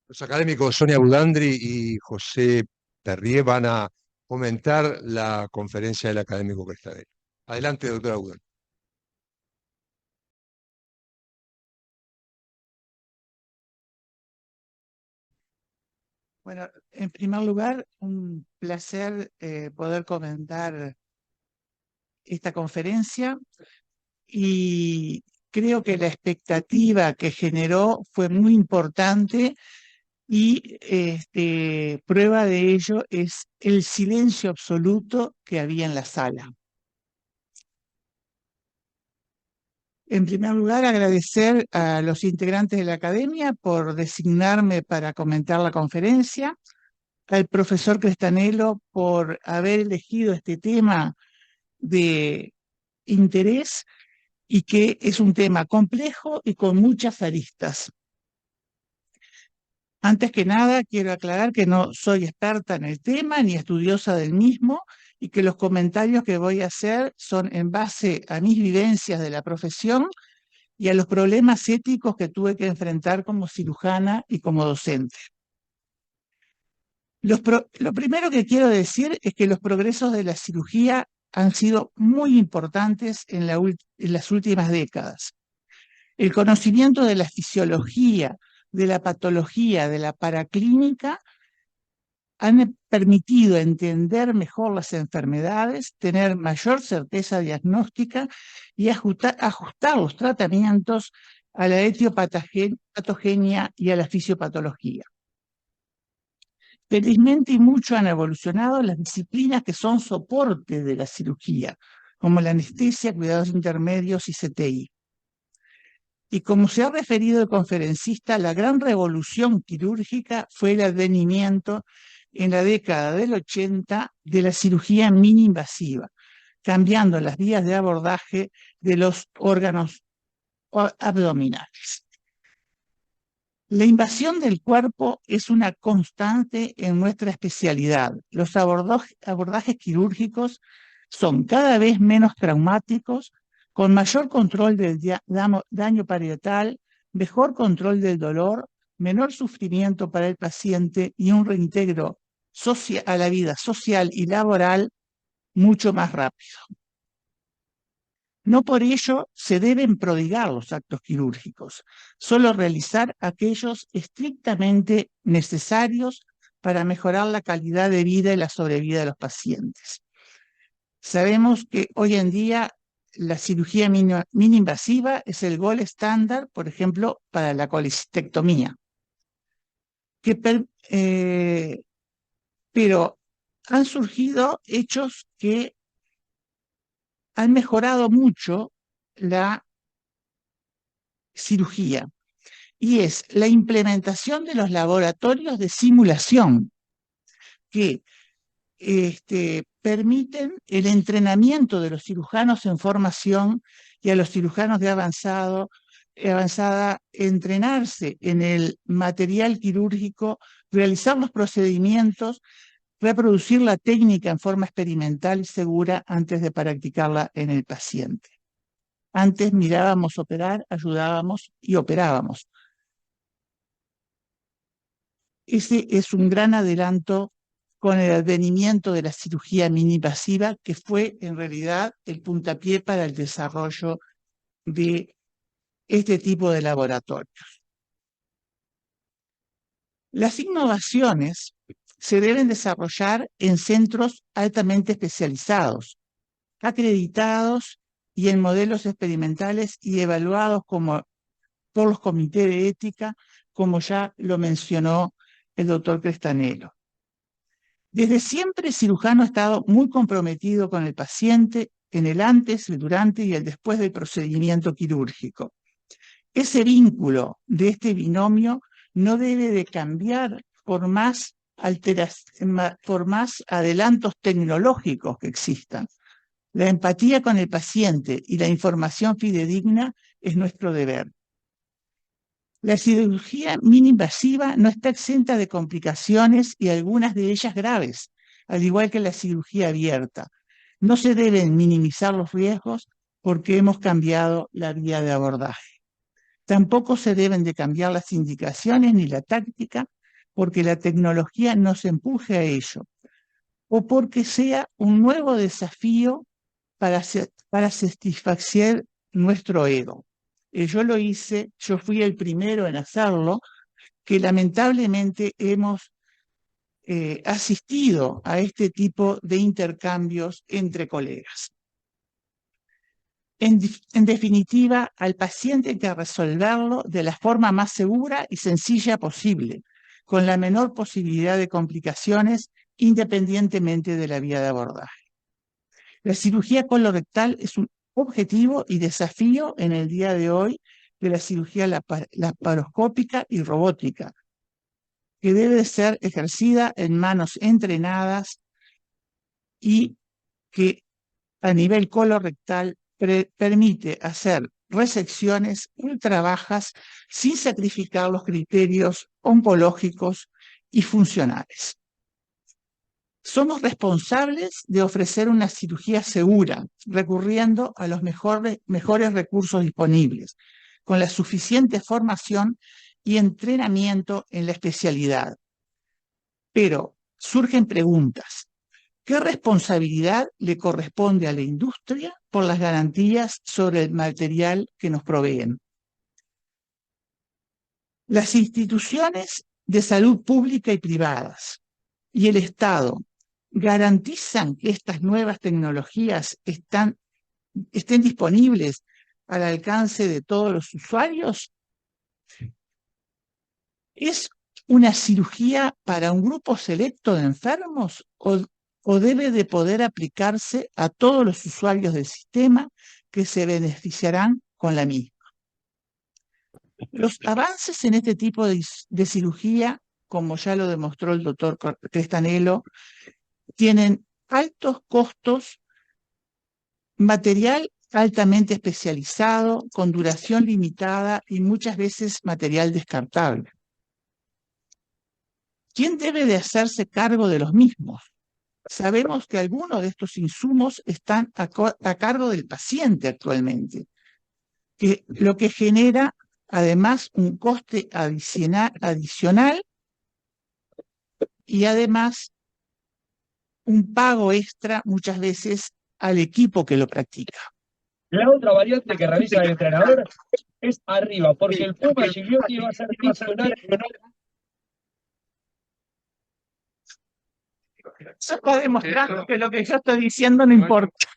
Los académicos Sonia Budandri y José Perrier van a comentar la conferencia del académico Crestanel. Adelante, doctora Budandri. Bueno, en primer lugar, un placer poder comentar esta conferencia y creo que la expectativa que generó fue muy importante y prueba de ello es el silencio absoluto que había en la sala. En primer lugar, agradecer a los integrantes de la academia por designarme para comentar la conferencia, al profesor Crestanelo por haber elegido este tema de interés y que es un tema complejo y con muchas aristas. Antes que nada, quiero aclarar que no soy experta en el tema ni estudiosa del mismo y que los comentarios que voy a hacer son en base a mis vivencias de la profesión y a los problemas éticos que tuve que enfrentar como cirujana y como docente. Lo primero que quiero decir es que los progresos de la cirugía han sido muy importantes en las últimas décadas. El conocimiento de la fisiología, de la patología, de la paraclínica, han permitido entender mejor las enfermedades, tener mayor certeza diagnóstica y ajustar los tratamientos a la etiopatogenia y a la fisiopatología. Felizmente y mucho han evolucionado las disciplinas que son soporte de la cirugía, como la anestesia, cuidados intermedios y CTI. Y como se ha referido el conferencista, la gran revolución quirúrgica fue el advenimiento en la década del 80 de la cirugía mini-invasiva, cambiando las vías de abordaje de los órganos abdominales. La invasión del cuerpo es una constante en nuestra especialidad. Los abordajes quirúrgicos son cada vez menos traumáticos, con mayor control del daño parietal, mejor control del dolor, menor sufrimiento para el paciente y un reintegro a la vida social y laboral mucho más rápido. No por ello se deben prodigar los actos quirúrgicos, solo realizar aquellos estrictamente necesarios para mejorar la calidad de vida y la sobrevida de los pacientes. Sabemos que hoy en día la cirugía mini-invasiva es el gold estándar, por ejemplo, para la colecistectomía. Pero han surgido hechos que han mejorado mucho la cirugía, y es la implementación de los laboratorios de simulación que permiten el entrenamiento de los cirujanos en formación y a los cirujanos de avanzada entrenarse en el material quirúrgico, realizar los procedimientos, reproducir la técnica en forma experimental y segura antes de practicarla en el paciente. Antes mirábamos operar, ayudábamos y operábamos. Ese es un gran adelanto con el advenimiento de la cirugía mini-invasiva, que fue en realidad el puntapié para el desarrollo de este tipo de laboratorios. Las innovaciones se deben desarrollar en centros altamente especializados, acreditados y en modelos experimentales y evaluados por los comités de ética, como ya lo mencionó el doctor Crestanelo. Desde siempre el cirujano ha estado muy comprometido con el paciente en el antes, el durante y el después del procedimiento quirúrgico. Ese vínculo de este binomio no debe de cambiar por más adelantos tecnológicos que existan. La empatía con el paciente y la información fidedigna es nuestro deber. La cirugía mini-invasiva no está exenta de complicaciones y algunas de ellas graves, al igual que la cirugía abierta. No se deben minimizar los riesgos porque hemos cambiado la vía de abordaje. Tampoco se deben de cambiar las indicaciones ni la táctica porque la tecnología nos empuje a ello o porque sea un nuevo desafío para satisfacer nuestro ego. Yo lo hice, yo fui el primero en hacerlo, que lamentablemente hemos asistido a este tipo de intercambios entre colegas. En definitiva, al paciente hay que resolverlo de la forma más segura y sencilla posible, con la menor posibilidad de complicaciones, independientemente de la vía de abordaje. La cirugía colorectal es un objetivo y desafío en el día de hoy de la cirugía laparoscópica y robótica, que debe ser ejercida en manos entrenadas y que a nivel colorectal permite hacer resecciones ultra bajas sin sacrificar los criterios oncológicos y funcionales. Somos responsables de ofrecer una cirugía segura, recurriendo a los mejores recursos disponibles, con la suficiente formación y entrenamiento en la especialidad. Pero surgen preguntas. ¿Qué responsabilidad le corresponde a la industria por las garantías sobre el material que nos proveen? Las instituciones de salud pública y privadas y el Estado garantizan que estas nuevas tecnologías estén disponibles al alcance de todos los usuarios. ¿Es una cirugía para un grupo selecto de enfermos o debe de poder aplicarse a todos los usuarios del sistema que se beneficiarán con la misma? Los avances en este tipo de cirugía, como ya lo demostró el doctor Crestanelo, tienen altos costos, material altamente especializado, con duración limitada y muchas veces material descartable. ¿Quién debe de hacerse cargo de los mismos? Sabemos que algunos de estos insumos están a cargo del paciente actualmente, lo que genera además un coste adicional y además un pago extra muchas veces al equipo que lo practica. La otra variante que realiza el entrenador es arriba, porque el Puma Gigliotti va a ser titular. Eso está demostrando que lo que yo estoy diciendo no importa.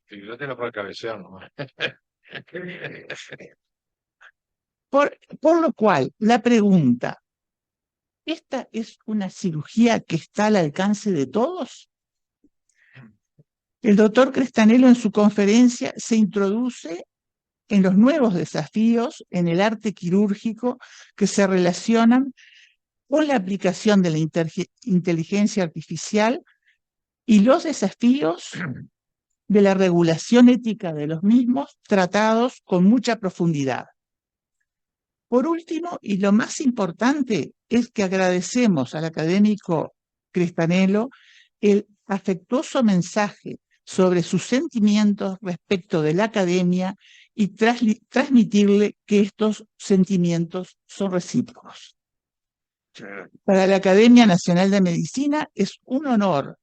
Yo te lo puedo cabecear nomás. Por lo cual, la pregunta, ¿esta es una cirugía que está al alcance de todos? El doctor Crestanelo en su conferencia se introduce en los nuevos desafíos en el arte quirúrgico que se relacionan con la aplicación de la inteligencia artificial y los desafíos de la regulación ética de los mismos tratados con mucha profundidad. Por último, y lo más importante, es que agradecemos al académico Crestanelo el afectuoso mensaje sobre sus sentimientos respecto de la academia y transmitirle que estos sentimientos son recíprocos. Para la Academia Nacional de Medicina es un honor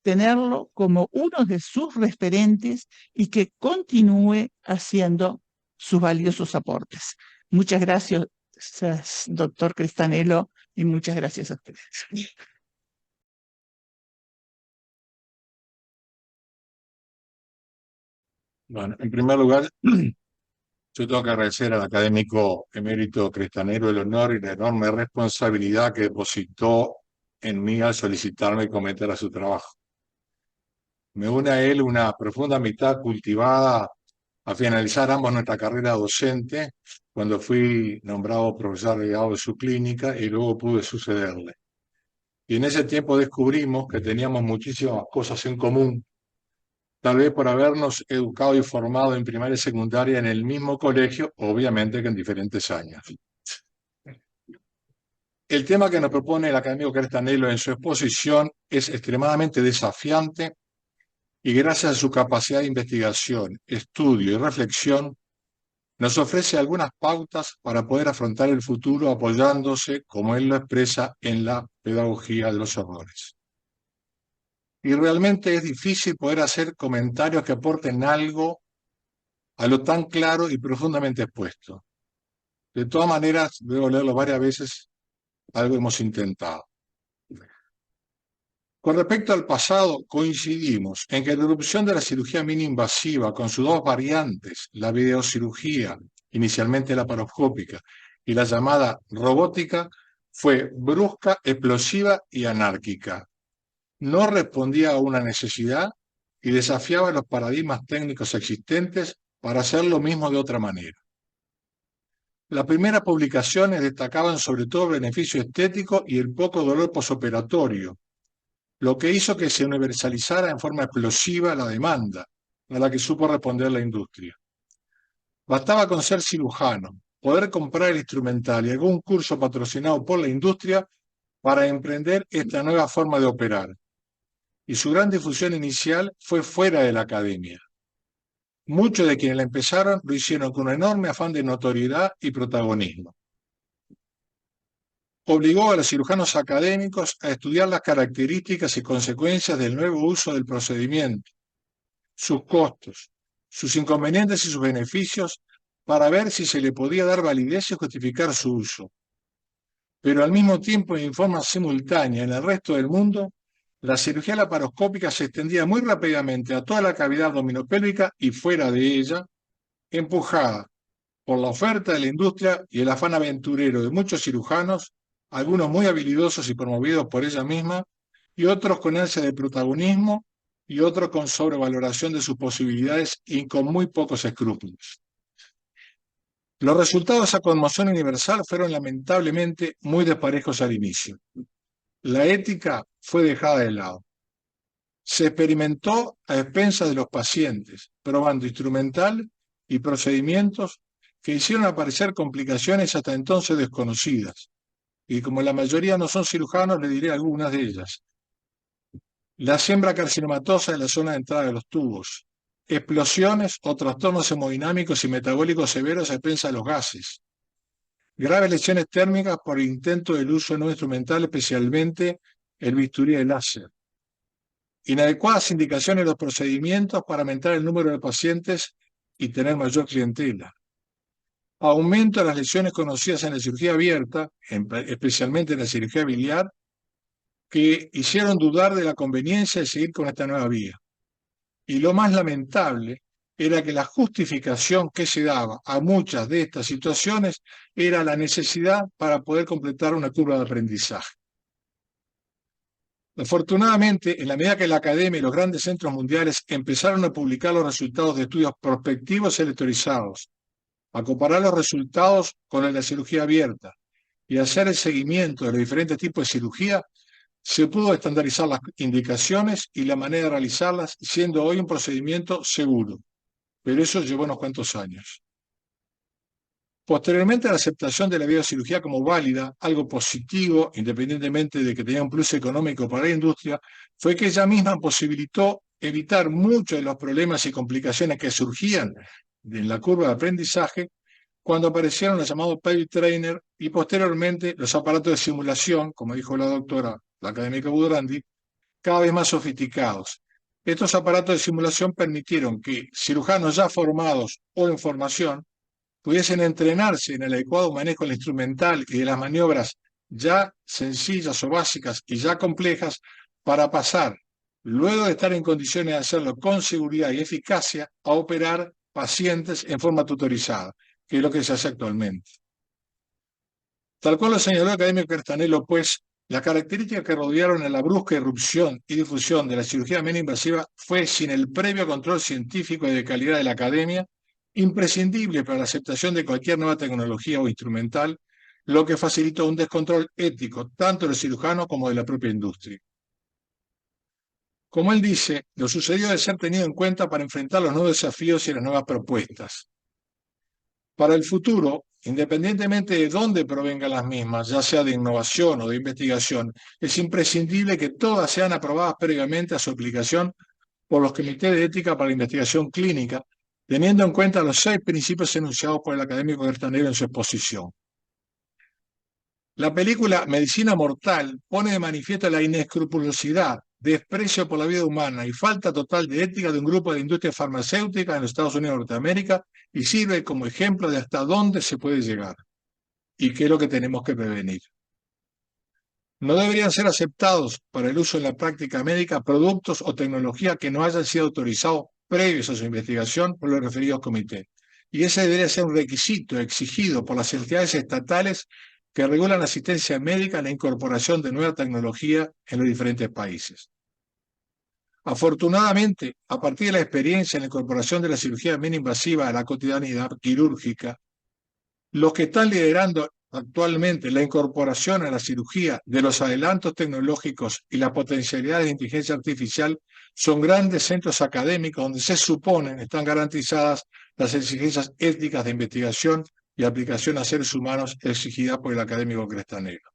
tenerlo como uno de sus referentes y que continúe haciendo sus valiosos aportes. Muchas gracias, doctor Crestanelo, y muchas gracias a ustedes. Bueno, en primer lugar, yo tengo que agradecer al académico emérito Crestanelo el honor y la enorme responsabilidad que depositó en mí al solicitarme que cometiera su trabajo. Me une a él una profunda amistad cultivada a finalizar ambos nuestra carrera docente, cuando fui nombrado profesor agregado de su clínica y luego pude sucederle. Y en ese tiempo descubrimos que teníamos muchísimas cosas en común, tal vez por habernos educado y formado en primaria y secundaria en el mismo colegio, obviamente que en diferentes años. El tema que nos propone el académico Crestanelo en su exposición es extremadamente desafiante y gracias a su capacidad de investigación, estudio y reflexión, nos ofrece algunas pautas para poder afrontar el futuro apoyándose, como él lo expresa, en la pedagogía de los errores. Y realmente es difícil poder hacer comentarios que aporten algo a lo tan claro y profundamente expuesto. De todas maneras, debo leerlo varias veces, algo hemos intentado. Con respecto al pasado, coincidimos en que la irrupción de la cirugía mini-invasiva con sus dos variantes, la videocirugía, inicialmente laparoscópica, y la llamada robótica, fue brusca, explosiva y anárquica. No respondía a una necesidad y desafiaba los paradigmas técnicos existentes para hacer lo mismo de otra manera. Las primeras publicaciones destacaban sobre todo el beneficio estético y el poco dolor posoperatorio, lo que hizo que se universalizara en forma explosiva la demanda, a la que supo responder la industria. Bastaba con ser cirujano, poder comprar el instrumental y algún curso patrocinado por la industria para emprender esta nueva forma de operar. Y su gran difusión inicial fue fuera de la academia. Muchos de quienes la empezaron lo hicieron con un enorme afán de notoriedad y protagonismo. Obligó a los cirujanos académicos a estudiar las características y consecuencias del nuevo uso del procedimiento, sus costos, sus inconvenientes y sus beneficios, para ver si se le podía dar validez y justificar su uso. Pero al mismo tiempo, en forma simultánea en el resto del mundo, la cirugía laparoscópica se extendía muy rápidamente a toda la cavidad abdominopélvica y fuera de ella, empujada por la oferta de la industria y el afán aventurero de muchos cirujanos, algunos muy habilidosos y promovidos por ella misma, y otros con ansia de protagonismo, y otros con sobrevaloración de sus posibilidades y con muy pocos escrúpulos. Los resultados de esa conmoción universal fueron lamentablemente muy desparejos al inicio. La ética fue dejada de lado. Se experimentó a expensas de los pacientes, probando instrumental y procedimientos que hicieron aparecer complicaciones hasta entonces desconocidas. Y como la mayoría no son cirujanos, le diré algunas de ellas. La siembra carcinomatosa en la zona de entrada de los tubos, explosiones o trastornos hemodinámicos y metabólicos severos a expensas de los gases, graves lesiones térmicas por intento del uso no instrumental, especialmente el bisturí de láser, inadecuadas indicaciones de los procedimientos para aumentar el número de pacientes y tener mayor clientela, aumento de las lesiones conocidas en la cirugía abierta, especialmente en la cirugía biliar, que hicieron dudar de la conveniencia de seguir con esta nueva vía. Y lo más lamentable era que la justificación que se daba a muchas de estas situaciones era la necesidad para poder completar una curva de aprendizaje. Afortunadamente, en la medida que la academia y los grandes centros mundiales empezaron a publicar los resultados de estudios prospectivos selectorizados, a comparar los resultados con el de cirugía abierta y hacer el seguimiento de los diferentes tipos de cirugía, se pudo estandarizar las indicaciones y la manera de realizarlas, siendo hoy un procedimiento seguro. Pero eso llevó unos cuantos años. Posteriormente a la aceptación de la videocirugía como válida, algo positivo, independientemente de que tenía un plus económico para la industria, fue que ella misma posibilitó evitar muchos de los problemas y complicaciones que surgían en la curva de aprendizaje cuando aparecieron los llamados Pay Trainer y posteriormente los aparatos de simulación, como dijo la doctora, la académica Budrandi, cada vez más sofisticados. Estos aparatos de simulación permitieron que cirujanos ya formados o en formación pudiesen entrenarse en el adecuado manejo del instrumental y de las maniobras ya sencillas o básicas y ya complejas para pasar, luego de estar en condiciones de hacerlo con seguridad y eficacia, a operar pacientes en forma tutorizada, que es lo que se hace actualmente. Tal cual lo señaló el académico Carstanello, pues, las características que rodearon a la brusca irrupción y difusión de la cirugía menos invasiva fue, sin el previo control científico y de calidad de la academia, imprescindible para la aceptación de cualquier nueva tecnología o instrumental, lo que facilitó un descontrol ético tanto del cirujano como de la propia industria. Como él dice, lo sucedido debe ser tenido en cuenta para enfrentar los nuevos desafíos y las nuevas propuestas. Para el futuro, independientemente de dónde provengan las mismas, ya sea de innovación o de investigación, es imprescindible que todas sean aprobadas previamente a su aplicación por los comités de ética para la investigación clínica, teniendo en cuenta los 6 principios enunciados por el académico Carstanello en su exposición. La película Medicina Mortal pone de manifiesto la inescrupulosidad, desprecio por la vida humana y falta total de ética de un grupo de industria farmacéutica en los Estados Unidos de Norteamérica y sirve como ejemplo de hasta dónde se puede llegar y qué es lo que tenemos que prevenir. No deberían ser aceptados para el uso en la práctica médica productos o tecnología que no hayan sido autorizados previos a su investigación por los referidos comités. Y ese debería ser un requisito exigido por las entidades estatales que regulan la asistencia médica en la incorporación de nueva tecnología en los diferentes países. Afortunadamente, a partir de la experiencia en la incorporación de la cirugía menos invasiva a la cotidianidad quirúrgica, los que están liderando actualmente la incorporación a la cirugía de los adelantos tecnológicos y las potencialidades de inteligencia artificial son grandes centros académicos donde se suponen están garantizadas las exigencias éticas de investigación y aplicación a seres humanos exigidas por el académico Carstanello.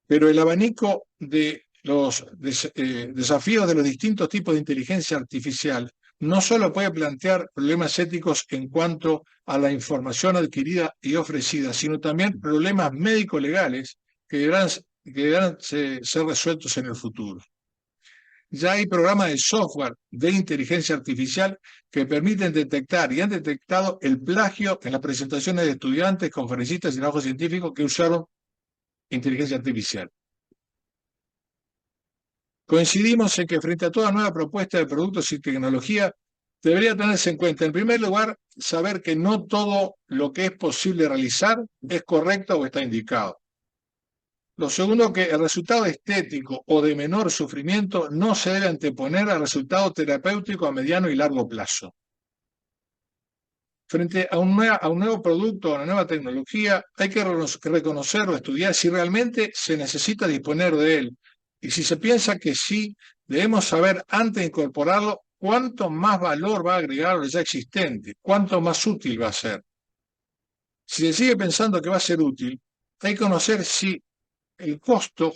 Pero el abanico de los desafíos de los distintos tipos de inteligencia artificial no solo puede plantear problemas éticos en cuanto a la información adquirida y ofrecida, sino también problemas médico-legales que deberán ser resueltos en el futuro. Ya hay programas de software de inteligencia artificial que permiten detectar y han detectado el plagio en las presentaciones de estudiantes, conferencistas y trabajos científicos que usaron inteligencia artificial. Coincidimos en que frente a toda nueva propuesta de productos y tecnología debería tenerse en cuenta, en primer lugar, saber que no todo lo que es posible realizar es correcto o está indicado. Lo segundo, que el resultado estético o de menor sufrimiento no se debe anteponer al resultado terapéutico a mediano y largo plazo. Frente a un nuevo producto o a una nueva tecnología, hay que reconocer o estudiar si realmente se necesita disponer de él. Y si se piensa que sí, debemos saber antes de incorporarlo cuánto más valor va a agregar a lo ya existente, cuánto más útil va a ser. Si se sigue pensando que va a ser útil, hay que conocer si el costo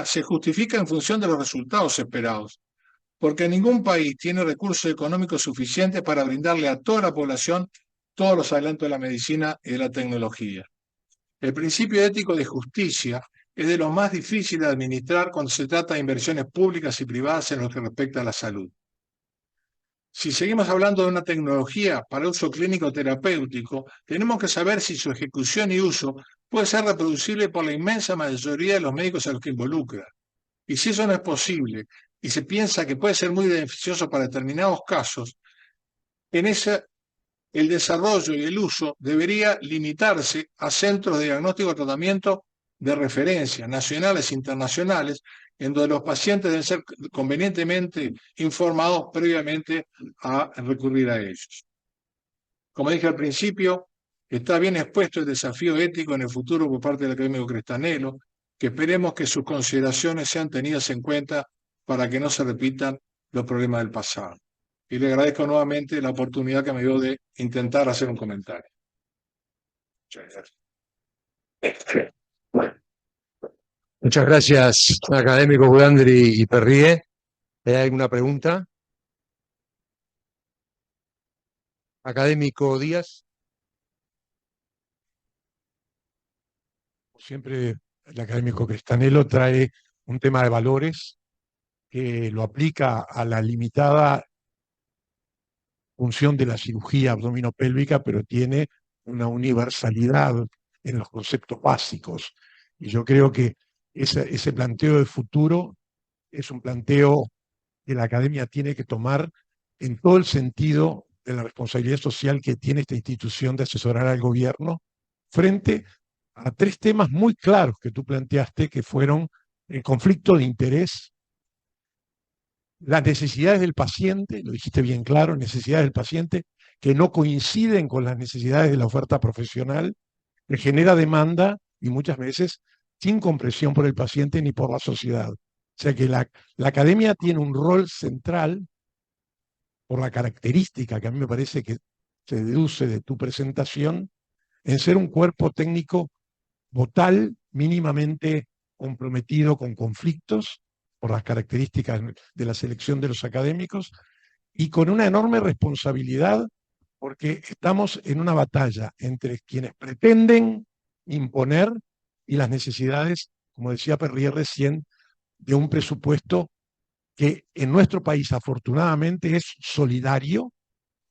se justifica en función de los resultados esperados, porque ningún país tiene recursos económicos suficientes para brindarle a toda la población todos los adelantos de la medicina y de la tecnología. El principio ético de justicia es de lo más difícil de administrar cuando se trata de inversiones públicas y privadas en lo que respecta a la salud. Si seguimos hablando de una tecnología para uso clínico terapéutico, tenemos que saber si su ejecución y uso puede ser reproducible por la inmensa mayoría de los médicos a los que involucra. Y si eso no es posible y se piensa que puede ser muy beneficioso para determinados casos, en ese el desarrollo y el uso debería limitarse a centros de diagnóstico y tratamiento de referencia, nacionales e internacionales, en donde los pacientes deben ser convenientemente informados previamente a recurrir a ellos. Como dije al principio, está bien expuesto el desafío ético en el futuro por parte del académico Crestanelo, que esperemos que sus consideraciones sean tenidas en cuenta para que no se repitan los problemas del pasado. Y le agradezco nuevamente la oportunidad que me dio de intentar hacer un comentario. Muchas gracias, académico Budandri y Perrié. ¿Hay alguna pregunta? Académico Díaz. Siempre el académico Crestanelo trae un tema de valores que lo aplica a la limitada función de la cirugía abdominopélvica, pero tiene una universalidad en los conceptos básicos. Y yo creo que ese planteo de futuro es un planteo que la academia tiene que tomar en todo el sentido de la responsabilidad social que tiene esta institución de asesorar al gobierno frente a tres temas muy claros que tú planteaste, que fueron el conflicto de interés, las necesidades del paciente, lo dijiste bien claro, necesidades del paciente que no coinciden con las necesidades de la oferta profesional, que genera demanda y muchas veces sin comprensión por el paciente ni por la sociedad. O sea que la academia tiene un rol central por la característica que a mí me parece que se deduce de tu presentación, en ser un cuerpo técnico votal mínimamente comprometido con conflictos por las características de la selección de los académicos y con una enorme responsabilidad porque estamos en una batalla entre quienes pretenden imponer y las necesidades, como decía Perrier recién, de un presupuesto que en nuestro país afortunadamente es solidario,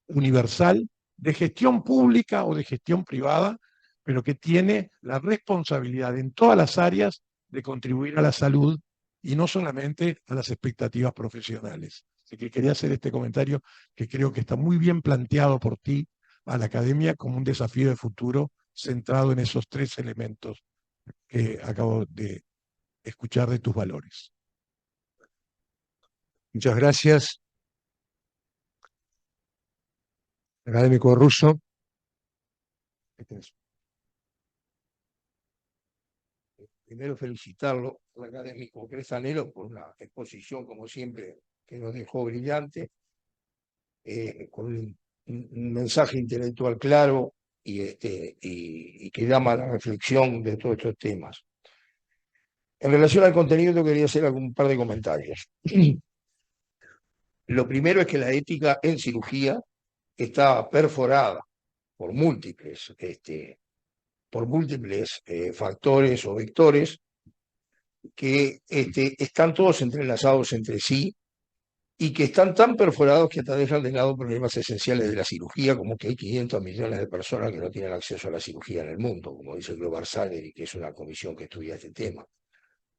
universal, de gestión pública o de gestión privada, pero que tiene la responsabilidad en todas las áreas de contribuir a la salud y no solamente a las expectativas profesionales. Así que quería hacer este comentario que creo que está muy bien planteado por ti a la academia como un desafío de futuro centrado en esos tres elementos que acabo de escuchar de tus valores. Muchas gracias. Académico Russo. Primero felicitarlo al académico Crestanelo por una exposición, como siempre, que nos dejó brillante, con un mensaje intelectual claro y que llama a la reflexión de todos estos temas. En relación al contenido, quería hacer algún par de comentarios. Lo primero es que la ética en cirugía está perforada por múltiples factores o vectores que están todos entrelazados entre sí y que están tan perforados que hasta dejan de lado problemas esenciales de la cirugía, como que hay 500 millones de personas que no tienen acceso a la cirugía en el mundo, como dice Global Salary, que es una comisión que estudia este tema.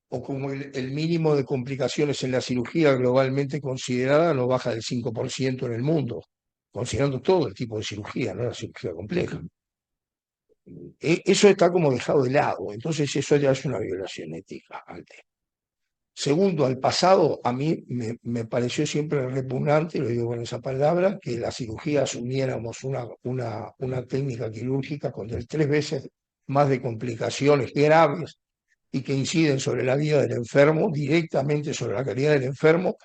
O como el mínimo de complicaciones en la cirugía globalmente considerada no baja del 5% en el mundo, considerando todo el tipo de cirugía, no la cirugía compleja. Eso está como dejado de lado, entonces eso ya es una violación ética al tema. Segundo, al pasado, a mí me pareció siempre repugnante, lo digo con esa palabra, que la cirugía asumiéramos una técnica quirúrgica con 3 veces más de complicaciones graves y que inciden sobre la vida del enfermo, directamente sobre la calidad del enfermo,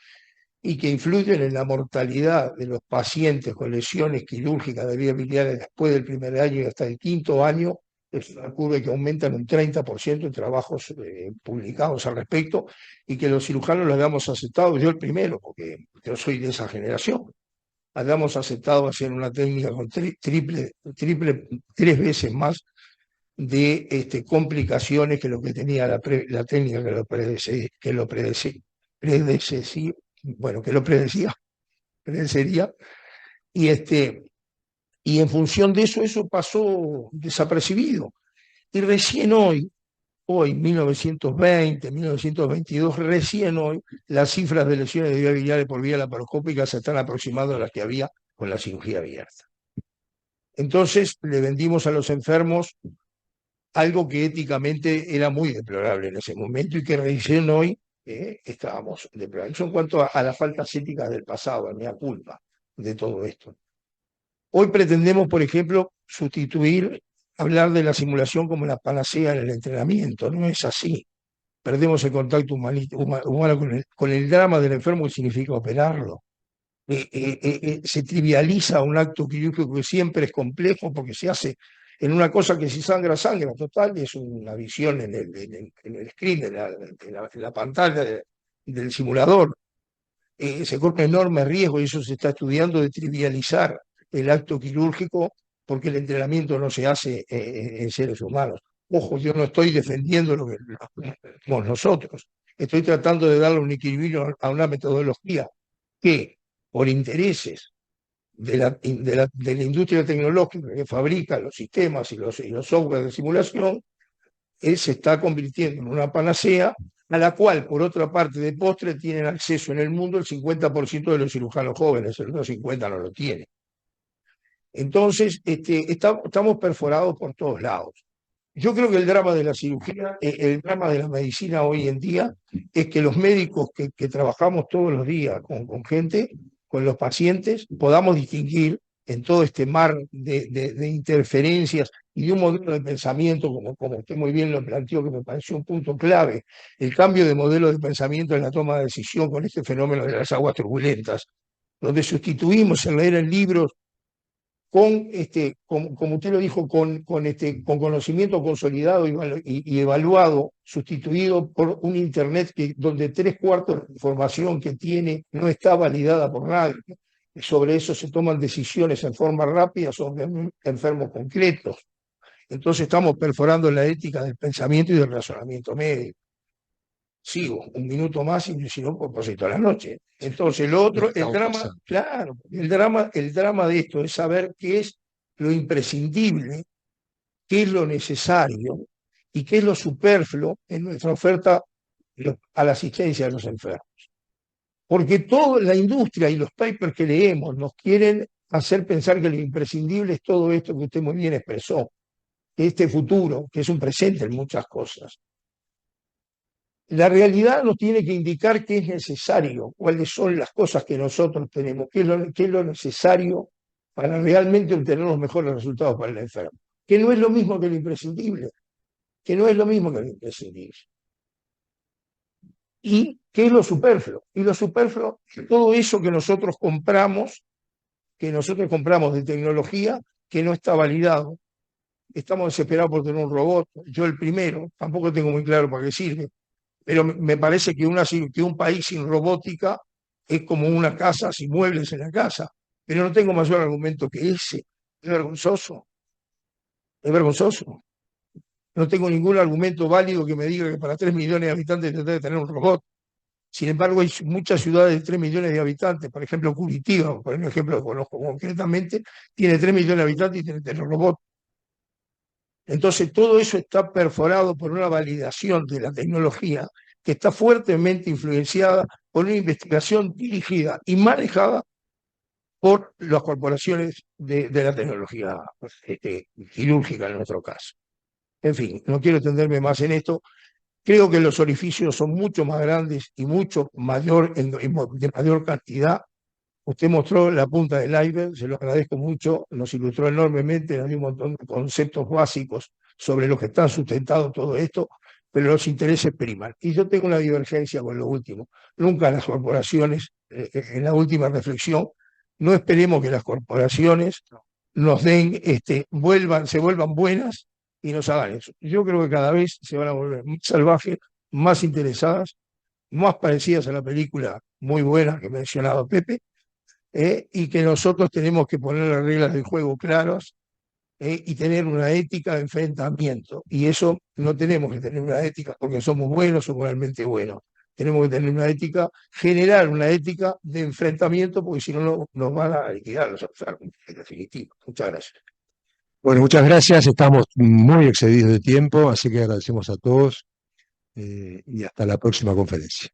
y que influyen en la mortalidad de los pacientes con lesiones quirúrgicas de vías biliares después del primer año y hasta el 5.º año. Es una curva que aumenta en un 30% en trabajos publicados al respecto, y que los cirujanos lo habíamos aceptado, yo el primero, porque yo soy de esa generación, habíamos aceptado hacer una técnica con 3 veces más de complicaciones que lo que tenía la técnica predecería, y en función de eso pasó desapercibido. Y recién hoy, 1920, 1922, recién hoy, las cifras de lesiones de vía biliar por vía laparoscópica se están aproximando a las que había con la cirugía abierta. Entonces le vendimos a los enfermos algo que éticamente era muy deplorable en ese momento y que recién hoy estábamos deplorables. Eso en cuanto a las faltas éticas del pasado, a mea culpa de todo esto. Hoy pretendemos, por ejemplo, hablar de la simulación como la panacea en el entrenamiento. No es así. Perdemos el contacto humano con el drama del enfermo que significa operarlo. Se trivializa un acto quirúrgico que siempre es complejo porque se hace en una cosa que si sangra, sangra. Total, es una visión en el screen, en la pantalla del simulador. Se corre enorme riesgo y eso se está estudiando de trivializar el acto quirúrgico porque el entrenamiento no se hace en seres humanos. Ojo, yo no estoy defendiendo lo que hacemos nosotros. Estoy tratando de darle un equilibrio a una metodología que, por intereses de la industria tecnológica que fabrica los sistemas y los software de simulación, se está convirtiendo en una panacea a la cual, por otra parte, de postre, tienen acceso en el mundo el 50% de los cirujanos jóvenes, el otro 50% no lo tiene. Entonces, estamos perforados por todos lados. Yo creo que el drama de la cirugía, el drama de la medicina hoy en día, es que los médicos que trabajamos todos los días con gente, con los pacientes, podamos distinguir en todo este mar de interferencias y de un modelo de pensamiento, como usted muy bien lo planteó, que me pareció un punto clave, el cambio de modelo de pensamiento en la toma de decisión con este fenómeno de las aguas turbulentas, donde sustituimos el leer en libros como usted lo dijo, con conocimiento consolidado y evaluado, sustituido por un Internet donde 3/4 de la información que tiene no está validada por nadie. Sobre eso se toman decisiones en forma rápida sobre enfermos concretos. Entonces estamos perforando la ética del pensamiento y del razonamiento médico. Sigo un minuto más y si no, pues toda la noche. Entonces, lo otro, el drama, claro, el drama de esto es saber qué es lo imprescindible, qué es lo necesario y qué es lo superfluo en nuestra oferta a la asistencia de los enfermos. Porque toda la industria y los papers que leemos nos quieren hacer pensar que lo imprescindible es todo esto que usted muy bien expresó, que este futuro, que es un presente en muchas cosas. La realidad nos tiene que indicar qué es necesario, cuáles son las cosas que nosotros tenemos, qué es lo necesario para realmente obtener los mejores resultados para el enfermo. Que no es lo mismo que lo imprescindible, ¿Y qué es lo superfluo? Y lo superfluo es todo eso que nosotros compramos de tecnología que no está validado. Estamos desesperados por tener un robot. Yo el primero, tampoco tengo muy claro para qué sirve. Pero me parece que un país sin robótica es como una casa sin muebles en la casa. Pero no tengo mayor argumento que ese. Es vergonzoso. Es vergonzoso. No tengo ningún argumento válido que me diga que para 3 millones de habitantes tendrá que tener un robot. Sin embargo, hay muchas ciudades de 3 millones de habitantes. Por ejemplo, Curitiba, por un ejemplo que conozco concretamente, tiene 3 millones de habitantes y tiene que tener robot. Entonces, todo eso está perforado por una validación de la tecnología que está fuertemente influenciada por una investigación dirigida y manejada por las corporaciones de la tecnología quirúrgica en nuestro caso. En fin, no quiero extenderme más en esto. Creo que los orificios son mucho más grandes y mucho mayor, de mayor cantidad. Usted mostró la punta del iceberg, se lo agradezco mucho, nos ilustró enormemente, nos dio un montón de conceptos básicos sobre los que están sustentados todo esto, pero los intereses priman. Y yo tengo una divergencia con lo último. Nunca las corporaciones, en la última reflexión, no esperemos que las corporaciones nos den, se vuelvan buenas y nos hagan eso. Yo creo que cada vez se van a volver más salvajes, más interesadas, más parecidas a la película muy buena que mencionaba Pepe, y que nosotros tenemos que poner las reglas del juego claras y tener una ética de enfrentamiento. Y eso no tenemos que tener una ética porque somos buenos o moralmente buenos. Tenemos que tener una ética, generar una ética de enfrentamiento, porque si no nos van a liquidar los enfermos, en definitiva. Muchas gracias. Bueno, muchas gracias. Estamos muy excedidos de tiempo, así que agradecemos a todos y hasta la próxima conferencia.